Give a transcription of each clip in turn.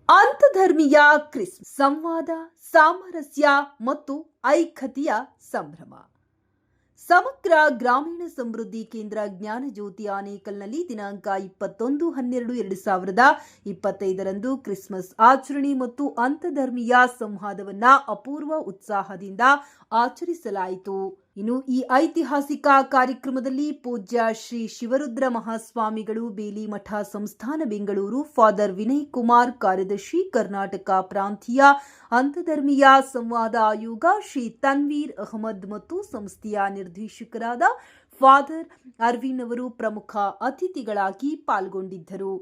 ಅಂತಧರ್ಮೀಯ Christmas ಸಂವಾದ, ಸಾಮರಸ್ಯ ಮತ್ತು ಐಕ್ಯತೆಯ ಸಂಭ್ರಮ. ಸಮಗ್ರ ಗ್ರಾಮೀಣ ಸಮೃದ್ಧಿ ಕೇಂದ್ರ ಜ್ಞಾನಜ್ಯೋತಿ ಆನೇಕಲ್ನಲ್ಲಿ ದಿನಾಂಕ 21/12/2025 ಕ್ರಿಸ್ಮಸ್ ಆಚರಣೆ ಮತ್ತು ಅಂತಧರ್ಮೀಯ ಸಂವಾದವನ್ನು ಅಪೂರ್ವ ಉತ್ಸಾಹದಿಂದ ಆಚರಿಸಲಾಯಿತು. ಇನ್ನು ಈ ಐತಿಹಾಸಿಕ ಕಾರ್ಯಕ್ರಮದಲ್ಲಿ ಪೂಜ್ಯ ಶ್ರೀ ಶಿವರುದ್ರ ಮಹಾಸ್ವಾಮಿಗಳು, ಬೇಲಿಮಠ ಸಂಸ್ಥಾನ ಬೆಂಗಳೂರು, ಫಾದರ್ ವಿನಯ್ ಕುಮಾರ್, ಕಾರ್ಯದರ್ಶಿ ಕರ್ನಾಟಕ ಪ್ರಾಂತೀಯ ಅಂತಧರ್ಮೀಯ ಸಂವಾದ ಆಯೋಗ ಶ್ರೀ ತನ್ವೀರ್ ಅಹಮದ್ ಮತ್ತು ಸಂಸ್ಥೆಯ ನಿರ್ದೇಶಕರಾದ ಫಾದರ್ ಅರ್ವಿನ್ ಅವರು ಪ್ರಮುಖ ಅತಿಥಿಗಳಾಗಿ ಪಾಲ್ಗೊಂಡಿದ್ದರು.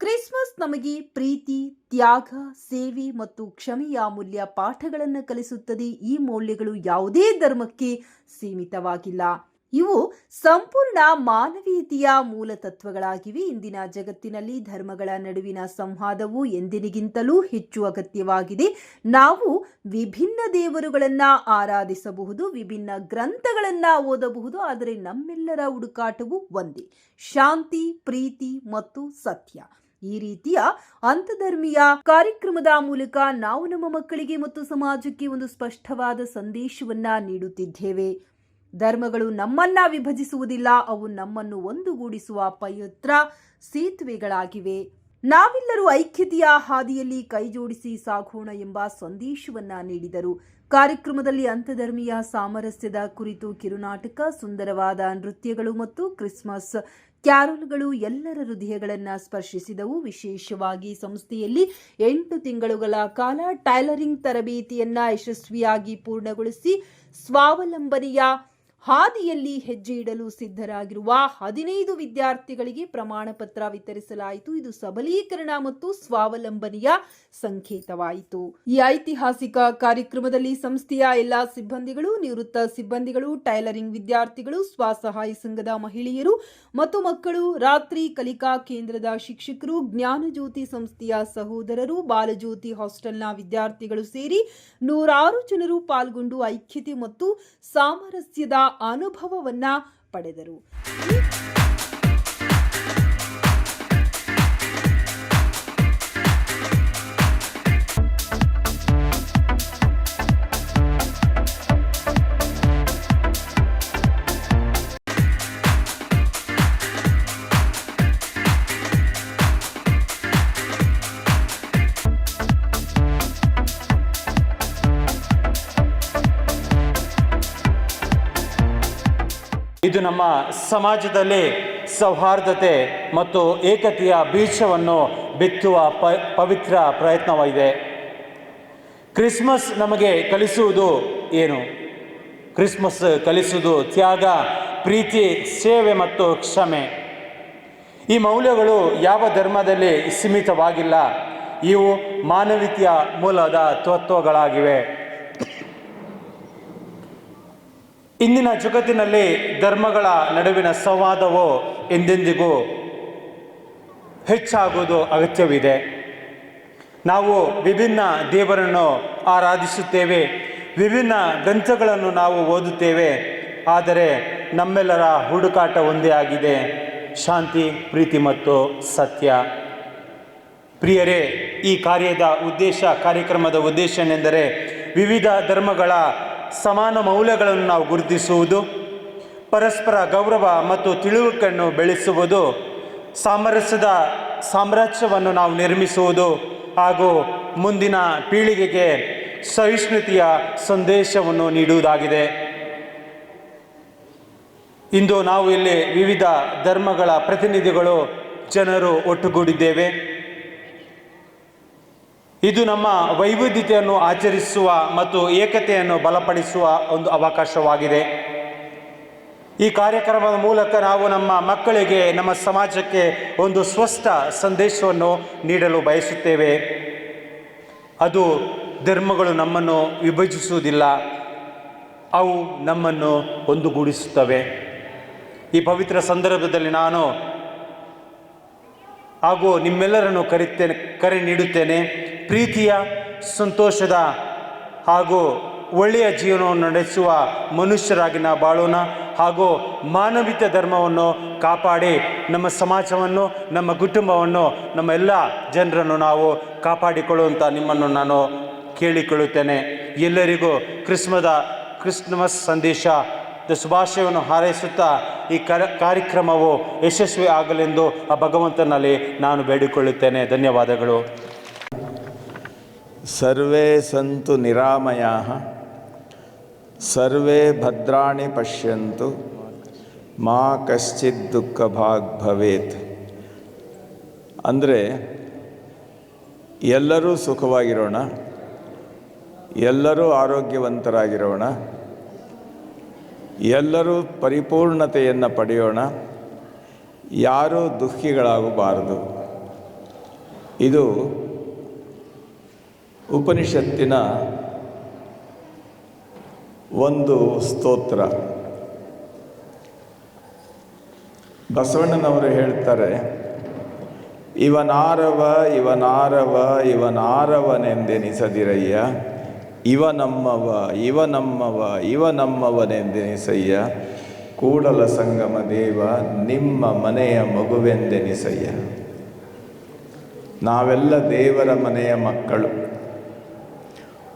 ಕ್ರಿಸ್ಮಸ್ ನಮಗೆ ಪ್ರೀತಿ, ತ್ಯಾಗ, ಸೇವೆ ಮತ್ತು ಕ್ಷಮೆಯ ಅಮೂಲ್ಯ ಪಾಠಗಳನ್ನು ಕಲಿಸುತ್ತದೆ. ಈ ಮೌಲ್ಯಗಳು ಯಾವುದೇ ಧರ್ಮಕ್ಕೆ ಸೀಮಿತವಾಗಿಲ್ಲ. ಇವು ಸಂಪೂರ್ಣ ಮಾನವೀಯತೆಯ ಮೂಲ ತತ್ವಗಳಾಗಿವೆ. ಇಂದಿನ ಜಗತ್ತಿನಲ್ಲಿ ಧರ್ಮಗಳ ನಡುವಿನ ಸಂವಾದವು ಎಂದಿನಿಗಿಂತಲೂ ಹೆಚ್ಚು ಅಗತ್ಯವಾಗಿದೆ. ನಾವು ವಿಭಿನ್ನ ದೇವರುಗಳನ್ನು ಆರಾಧಿಸಬಹುದು, ವಿಭಿನ್ನ ಗ್ರಂಥಗಳನ್ನು ಓದಬಹುದು, ಆದರೆ ನಮ್ಮೆಲ್ಲರ ಹುಡುಕಾಟವು ಒಂದೇ: ಶಾಂತಿ, ಪ್ರೀತಿ ಮತ್ತು ಸತ್ಯ. ಈ ರೀತಿಯ ಅಂತಧರ್ಮೀಯ ಕಾರ್ಯಕ್ರಮದ ಮೂಲಕ ನಾವು ನಮ್ಮ ಮಕ್ಕಳಿಗೆ ಮತ್ತು ಸಮಾಜಕ್ಕೆ ಒಂದು ಸ್ಪಷ್ಟವಾದ ಸಂದೇಶವನ್ನ ನೀಡುತ್ತಿದ್ದೇವೆ. ಧರ್ಮಗಳು ನಮ್ಮನ್ನ ವಿಭಜಿಸುವುದಿಲ್ಲ, ಅವು ನಮ್ಮನ್ನು ಒಂದುಗೂಡಿಸುವ ಪವಿತ್ರ ಸೇತುವೆಗಳಾಗಿವೆ. ನಾವೆಲ್ಲರೂ ಐಕ್ಯತೆಯ ಹಾದಿಯಲ್ಲಿ ಕೈಜೋಡಿಸಿ ಸಾಗೋಣ ಎಂಬ ಸಂದೇಶವನ್ನ ನೀಡಿದರು. ಕಾರ್ಯಕ್ರಮದಲ್ಲಿ ಅಂತಧರ್ಮೀಯ ಸಾಮರಸ್ಯದ ಕುರಿತು ಕಿರುನಾಟಕ, ಸುಂದರವಾದ ನೃತ್ಯಗಳು ಮತ್ತು ಕ್ರಿಸ್ಮಸ್ ಕ್ಯಾರೋಲ್ಗಳು ಎಲ್ಲರ ಹೃದಯಗಳನ್ನು ಸ್ಪರ್ಶಿಸಿದವು. ವಿಶೇಷವಾಗಿ ಸಂಸ್ಥೆಯಲ್ಲಿ 8 ತಿಂಗಳುಗಳ ಕಾಲ ಟೈಲರಿಂಗ್ ತರಬೇತಿಯನ್ನ ಯಶಸ್ವಿಯಾಗಿ ಪೂರ್ಣಗೊಳಿಸಿ ಸ್ವಾವಲಂಬನೆಯ ಹಾದಿಯಲ್ಲಿ ಹೆಜ್ಜೆ ಇಡಲು ಸಿದ್ಧರಾಗಿರುವ 15 ವಿದ್ಯಾರ್ಥಿಗಳಿಗೆ ಪ್ರಮಾಣ ಪತ್ರ ವಿತರಿಸಲಾಯಿತು. ಇದು ಸಬಲೀಕರಣ ಮತ್ತು ಸ್ವಾವಲಂಬನೆಯ ಸಂಕೇತವಾಯಿತು. ಈ ಐತಿಹಾಸಿಕ ಕಾರ್ಯಕ್ರಮದಲ್ಲಿ ಸಂಸ್ಥೆಯ ಎಲ್ಲಾ ಸಿಬ್ಬಂದಿಗಳು, ನಿವೃತ್ತ ಸಿಬ್ಬಂದಿಗಳು, ಟೈಲರಿಂಗ್ ವಿದ್ಯಾರ್ಥಿಗಳು, ಸ್ವಸಹಾಯ ಸಂಘದ ಮಹಿಳೆಯರು ಮತ್ತು ಮಕ್ಕಳು, ರಾತ್ರಿ ಕಲಿಕಾ ಕೇಂದ್ರದ ಶಿಕ್ಷಕರು, ಜ್ಞಾನಜ್ಯೋತಿ ಸಂಸ್ಥೆಯ ಸಹೋದರರು, ಬಾಲಜ್ಯೋತಿ ಹಾಸ್ಟೆಲ್ನ ವಿದ್ಯಾರ್ಥಿಗಳು ಸೇರಿ 106 ಜನರು ಪಾಲ್ಗೊಂಡು ಐಕ್ಯತೆ ಮತ್ತು ಸಾಮರಸ್ಯದ ಅನುಭವವನ್ನ ಪಡೆದರು. ಇದು ನಮ್ಮ ಸಮಾಜದಲ್ಲಿ ಸೌಹಾರ್ದತೆ ಮತ್ತು ಏಕತೆಯ ಬೀಜವನ್ನು ಬಿತ್ತುವ ಪವಿತ್ರ ಪ್ರಯತ್ನವಾಗಿದೆ. ಕ್ರಿಸ್ಮಸ್ ನಮಗೆ ಕಲಿಸುವುದು ಏನು? ಕ್ರಿಸ್ಮಸ್ ಕಲಿಸುವುದು ತ್ಯಾಗ, ಪ್ರೀತಿ, ಸೇವೆ ಮತ್ತು ಕ್ಷಮೆ. ಈ ಮೌಲ್ಯಗಳು ಯಾವ ಧರ್ಮದಲ್ಲಿ ಸೀಮಿತವಾಗಿಲ್ಲ. ಇವು ಮಾನವೀಯತೆಯ ಮೂಲದ ತತ್ವಗಳಾಗಿವೆ. ಇಂದಿನ ಜಗತ್ತಿನಲ್ಲಿ ಧರ್ಮಗಳ ನಡುವಿನ ಸಂವಾದವು ಎಂದೆಂದಿಗೂ ಹೆಚ್ಚಾಗುವುದು ಅಗತ್ಯವಿದೆ. ನಾವು ವಿಭಿನ್ನ ದೇವರನ್ನು ಆರಾಧಿಸುತ್ತೇವೆ, ವಿಭಿನ್ನ ಗ್ರಂಥಗಳನ್ನು ನಾವು ಓದುತ್ತೇವೆ, ಆದರೆ ನಮ್ಮೆಲ್ಲರ ಹುಡುಕಾಟ ಒಂದೇ ಆಗಿದೆ: ಶಾಂತಿ, ಪ್ರೀತಿ ಮತ್ತು ಸತ್ಯ. ಪ್ರಿಯರೇ, ಈ ಕಾರ್ಯಕ್ರಮದ ಉದ್ದೇಶ ಏನೆಂದರೆ ವಿವಿಧ ಧರ್ಮಗಳ ಸಮಾನ ಮೌಲ್ಯಗಳನ್ನು ನಾವು ಗುರುತಿಸುವುದು, ಪರಸ್ಪರ ಗೌರವ ಮತ್ತು ತಿಳುವಳಿಕೆಯನ್ನು ಬೆಳೆಸುವುದು, ಸಾಮ್ರಾಜ್ಯವನ್ನು ನಾವು ನಿರ್ಮಿಸುವುದು ಹಾಗೂ ಮುಂದಿನ ಪೀಳಿಗೆಗೆ ಸಹಿಷ್ಣುತೆಯ ಸಂದೇಶವನ್ನು ನೀಡುವುದಾಗಿದೆ. ಇಂದು ನಾವು ಇಲ್ಲಿ ವಿವಿಧ ಧರ್ಮಗಳ ಪ್ರತಿನಿಧಿಗಳು ಜನರು ಒಟ್ಟುಗೂಡಿದ್ದೇವೆ. ಇದು ನಮ್ಮ ವೈವಿಧ್ಯತೆಯನ್ನು ಆಚರಿಸುವ ಮತ್ತು ಏಕತೆಯನ್ನು ಬಲಪಡಿಸುವ ಒಂದು ಅವಕಾಶವಾಗಿದೆ. ಈ ಕಾರ್ಯಕ್ರಮದ ಮೂಲಕ ನಾವು ನಮ್ಮ ಮಕ್ಕಳಿಗೆ, ನಮ್ಮ ಸಮಾಜಕ್ಕೆ ಒಂದು ಸ್ಪಷ್ಟ ಸಂದೇಶವನ್ನು ನೀಡಲು ಬಯಸುತ್ತೇವೆ. ಅದು ಧರ್ಮಗಳು ನಮ್ಮನ್ನು ವಿಭಜಿಸುವುದಿಲ್ಲ, ಅವು ನಮ್ಮನ್ನು ಒಂದುಗೂಡಿಸುತ್ತವೆ. ಈ ಪವಿತ್ರ ಸಂದರ್ಭದಲ್ಲಿ ನಾನು ಹಾಗೂ ನಿಮ್ಮೆಲ್ಲರನ್ನು ಕರೆ ನೀಡುತ್ತೇನೆ. ಪ್ರೀತಿಯ, ಸಂತೋಷದ ಹಾಗೂ ಒಳ್ಳೆಯ ಜೀವನವನ್ನು ನಡೆಸುವ ಮನುಷ್ಯರಾಗಿ ನಾವು ಬಾಳೋಣ ಹಾಗೂ ಮಾನವೀಯ ಧರ್ಮವನ್ನು ಕಾಪಾಡಿ ನಮ್ಮ ಸಮಾಜವನ್ನು, ನಮ್ಮ ಕುಟುಂಬವನ್ನು, ನಮ್ಮ ಎಲ್ಲ ಜನರನ್ನು ನಾವು ಕಾಪಾಡಿಕೊಳ್ಳುವಂಥ ನಿಮ್ಮನ್ನು ನಾನು ಕೇಳಿಕೊಳ್ಳುತ್ತೇನೆ. ಎಲ್ಲರಿಗೂ ಕ್ರಿಸ್ಮಸ್ ಸಂದೇಶದ ಶುಭಾಶಯವನ್ನು ಹಾರೈಸುತ್ತಾ ಈ ಕಾರ್ಯಕ್ರಮವು ಯಶಸ್ವಿ ಆಗಲೆಂದು ಆ ಭಗವಂತನಲ್ಲಿ ನಾನು ಬೇಡಿಕೊಳ್ಳುತ್ತೇನೆ. ಧನ್ಯವಾದಗಳು. ಸರ್ವೇ ಸಂತು ನಿರಾಮಯಾಃ ಸರ್ವೇ ಭದ್ರಾಣಿ ಪಶ್ಯಂತು ಮಾ ಕಶ್ಚಿತ್ ದುಃಖ ಭಾಗ್ ಭವೇತ್. ಅಂದರೆ ಎಲ್ಲರೂ ಸುಖವಾಗಿರೋಣ, ಎಲ್ಲರೂ ಆರೋಗ್ಯವಂತರಾಗಿರೋಣ, ಎಲ್ಲರೂ ಪರಿಪೂರ್ಣತೆಯನ್ನು ಪಡೆಯೋಣ, ಯಾರೂ ದುಃಖಿಗಳಾಗಬಾರದು. ಇದು ಉಪನಿಷತ್ತಿನ ಒಂದು ಸ್ತೋತ್ರ. ಬಸವಣ್ಣನವರು ಹೇಳ್ತಾರೆ, ಇವನಾರವ ಇವನಾರವ ಇವನಾರವನೆಂದೆನಿಸದಿರಯ್ಯ, ಇವನಮ್ಮವ ಇವನಮ್ಮವ ಇವನಮ್ಮವನೆಂದೆನಿಸಯ್ಯ, ಕೂಡಲ ಸಂಗಮ ದೇವ ನಿಮ್ಮ ಮನೆಯ ಮಗುವೆಂದೆನಿಸಯ್ಯ. ನಾವೆಲ್ಲ ದೇವರ ಮನೆಯ ಮಕ್ಕಳು.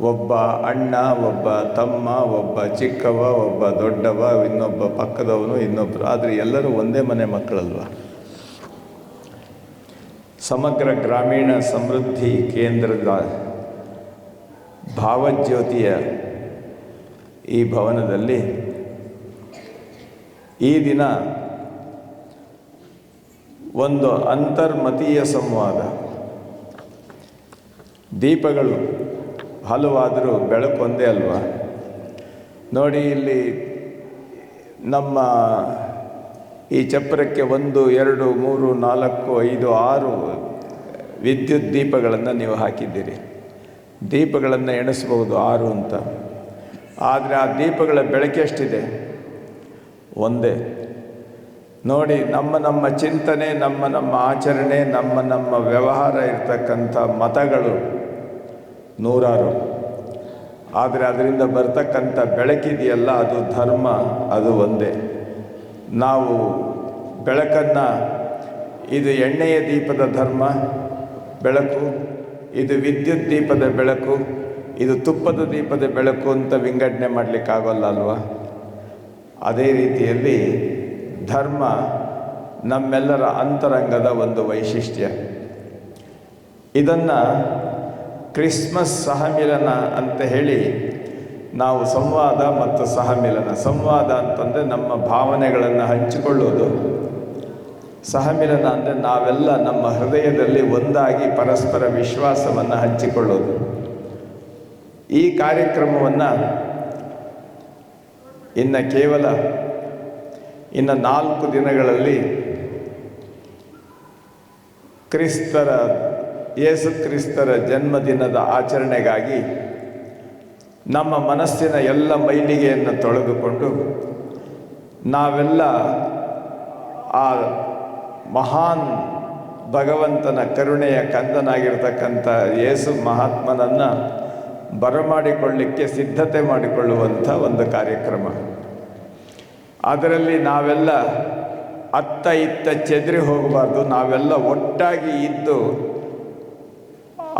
ಒಬ್ಬ ಅಣ್ಣ, ಒಬ್ಬ ತಮ್ಮ, ಒಬ್ಬ ಚಿಕ್ಕವ, ಒಬ್ಬ ದೊಡ್ಡವ, ಇನ್ನೊಬ್ಬ ಪಕ್ಕದವನು, ಇನ್ನೊಬ್ಬರು. ಆದರೆ ಎಲ್ಲರೂ ಒಂದೇ ಮನೆ ಮಕ್ಕಳಲ್ವ. ಸಮಗ್ರ ಗ್ರಾಮೀಣ ಸಮೃದ್ಧಿ ಕೇಂದ್ರದ ಭಾವಜ್ಯೋತಿಯ ಈ ಭವನದಲ್ಲಿ ಈ ದಿನ ಒಂದು ಅಂತರ್ಮತೀಯ ಸಂವಾದ. ದೀಪಗಳು ಹಲವಾದರೂ ಬೆಳಕು ಒಂದೇ ಅಲ್ವಾ? ನೋಡಿ, ಇಲ್ಲಿ ನಮ್ಮ ಈ ಚಪ್ಪರಕ್ಕೆ 1, 2, 3, 4, 5, 6 ವಿದ್ಯುತ್ ದೀಪಗಳನ್ನು ನೀವು ಹಾಕಿದ್ದೀರಿ. ದೀಪಗಳನ್ನು ಎಣಿಸ್ಬೋದು 6 ಅಂತ. ಆದರೆ ಆ ದೀಪಗಳ ಬೆಳಕೆಷ್ಟಿದೆ? ಒಂದೇ. ನೋಡಿ, ನಮ್ಮ ಚಿಂತನೆ, ನಮ್ಮ ಆಚರಣೆ, ನಮ್ಮ ವ್ಯವಹಾರ ಇರ್ತಕ್ಕಂಥ ಮತಗಳು 100. ಆದರೆ ಅದರಿಂದ ಬರ್ತಕ್ಕಂಥ ಬೆಳಕಿದೆಯಲ್ಲ, ಅದು ಧರ್ಮ, ಅದು ಒಂದೇ. ನಾವು ಬೆಳಕನ್ನು, ಇದು ಎಣ್ಣೆಯ ದೀಪದ ಧರ್ಮ ಬೆಳಕು, ಇದು ವಿದ್ಯುತ್ ದೀಪದ ಬೆಳಕು, ಇದು ತುಪ್ಪದ ದೀಪದ ಬೆಳಕು ಅಂತ ವಿಂಗಡಣೆ ಮಾಡಲಿಕ್ಕಾಗೋಲ್ಲ ಅಲ್ವಾ? ಅದೇ ರೀತಿಯಲ್ಲಿ ಧರ್ಮ ನಮ್ಮೆಲ್ಲರ ಅಂತರಂಗದ ಒಂದು ವೈಶಿಷ್ಟ್ಯ. ಇದನ್ನು ಕ್ರಿಸ್ಮಸ್ ಸಹಮಿಲನ ಅಂತ ಹೇಳಿ ನಾವು ಸಂವಾದ ಮತ್ತು ಸಹಮಿಲನ. ಸಂವಾದ ಅಂತಂದರೆ ನಮ್ಮ ಭಾವನೆಗಳನ್ನು ಹಂಚಿಕೊಳ್ಳೋದು. ಸಹಮಿಲನ ಅಂದರೆ ನಾವೆಲ್ಲ ನಮ್ಮ ಹೃದಯದಲ್ಲಿ ಒಂದಾಗಿ ಪರಸ್ಪರ ವಿಶ್ವಾಸವನ್ನು ಹಂಚಿಕೊಳ್ಳೋದು. ಈ ಕಾರ್ಯಕ್ರಮವನ್ನು ಇನ್ನು 4 ದಿನಗಳಲ್ಲಿ ಯೇಸು ಕ್ರಿಸ್ತರ ಜನ್ಮದಿನದ ಆಚರಣೆಗಾಗಿ ನಮ್ಮ ಮನಸ್ಸಿನ ಎಲ್ಲ ಮೈಲಿಗೆಯನ್ನು ತೊಳೆದುಕೊಂಡು ನಾವೆಲ್ಲ ಆ ಮಹಾನ್ ಭಗವಂತನ ಕರುಣೆಯ ಕಂದನಾಗಿರ್ತಕ್ಕಂಥ ಯೇಸು ಮಹಾತ್ಮನನ್ನು ಬರಮಾಡಿಕೊಳ್ಳಿಕ್ಕೆ ಸಿದ್ಧತೆ ಮಾಡಿಕೊಳ್ಳುವಂಥ ಒಂದು ಕಾರ್ಯಕ್ರಮ. ಅದರಲ್ಲಿ ನಾವೆಲ್ಲ ಅತ್ತ ಇತ್ತ ಚೆದರಿ ಹೋಗಬಾರ್ದು. ನಾವೆಲ್ಲ ಒಟ್ಟಾಗಿ ಇದ್ದು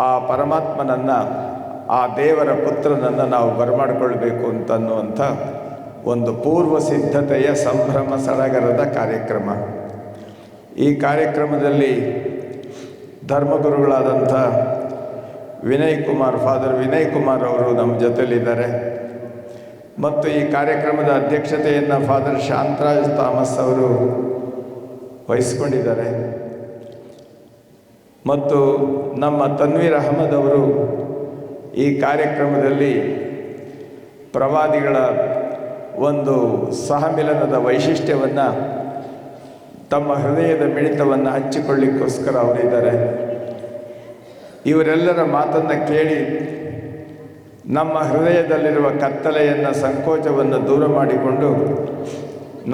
ಆ ಪರಮಾತ್ಮನನ್ನು, ಆ ದೇವರ ಪುತ್ರನನ್ನು ನಾವು ಬರಮಾಡಿಕೊಳ್ಬೇಕು ಅಂತನ್ನುವಂಥ ಒಂದು ಪೂರ್ವ ಸಿದ್ಧತೆಯ ಸಂಭ್ರಮ ಸಡಗರದ ಕಾರ್ಯಕ್ರಮ. ಈ ಕಾರ್ಯಕ್ರಮದಲ್ಲಿ ಧರ್ಮಗುರುಗಳಾದಂಥ ಫಾದರ್ ವಿನಯ್ ಕುಮಾರ್ ಅವರು ನಮ್ಮ ಜೊತೆಯಲ್ಲಿದ್ದಾರೆ. ಮತ್ತು ಈ ಕಾರ್ಯಕ್ರಮದ ಅಧ್ಯಕ್ಷತೆಯನ್ನು ಫಾದರ್ ಶಾಂತರಾಜ್ ಥಾಮಸ್ ಅವರು ವಹಿಸಿಕೊಂಡಿದ್ದಾರೆ. ಮತ್ತು ನಮ್ಮ ತನ್ವೀರ್ ಅಹಮದ್ ಅವರು ಈ ಕಾರ್ಯಕ್ರಮದಲ್ಲಿ ಪ್ರವಾದಿಗಳ ಒಂದು ಸಹಮಿಲನದ ವೈಶಿಷ್ಟ್ಯವನ್ನು, ತಮ್ಮ ಹೃದಯದ ಮಿಡಿತವನ್ನು ಹಂಚಿಕೊಳ್ಳಿಕ್ಕೋಸ್ಕರ ಅವರಿದ್ದಾರೆ. ಇವರೆಲ್ಲರ ಮಾತನ್ನು ಕೇಳಿ ನಮ್ಮ ಹೃದಯದಲ್ಲಿರುವ ಕತ್ತಲೆಯನ್ನು, ಸಂಕೋಚವನ್ನು ದೂರ ಮಾಡಿಕೊಂಡು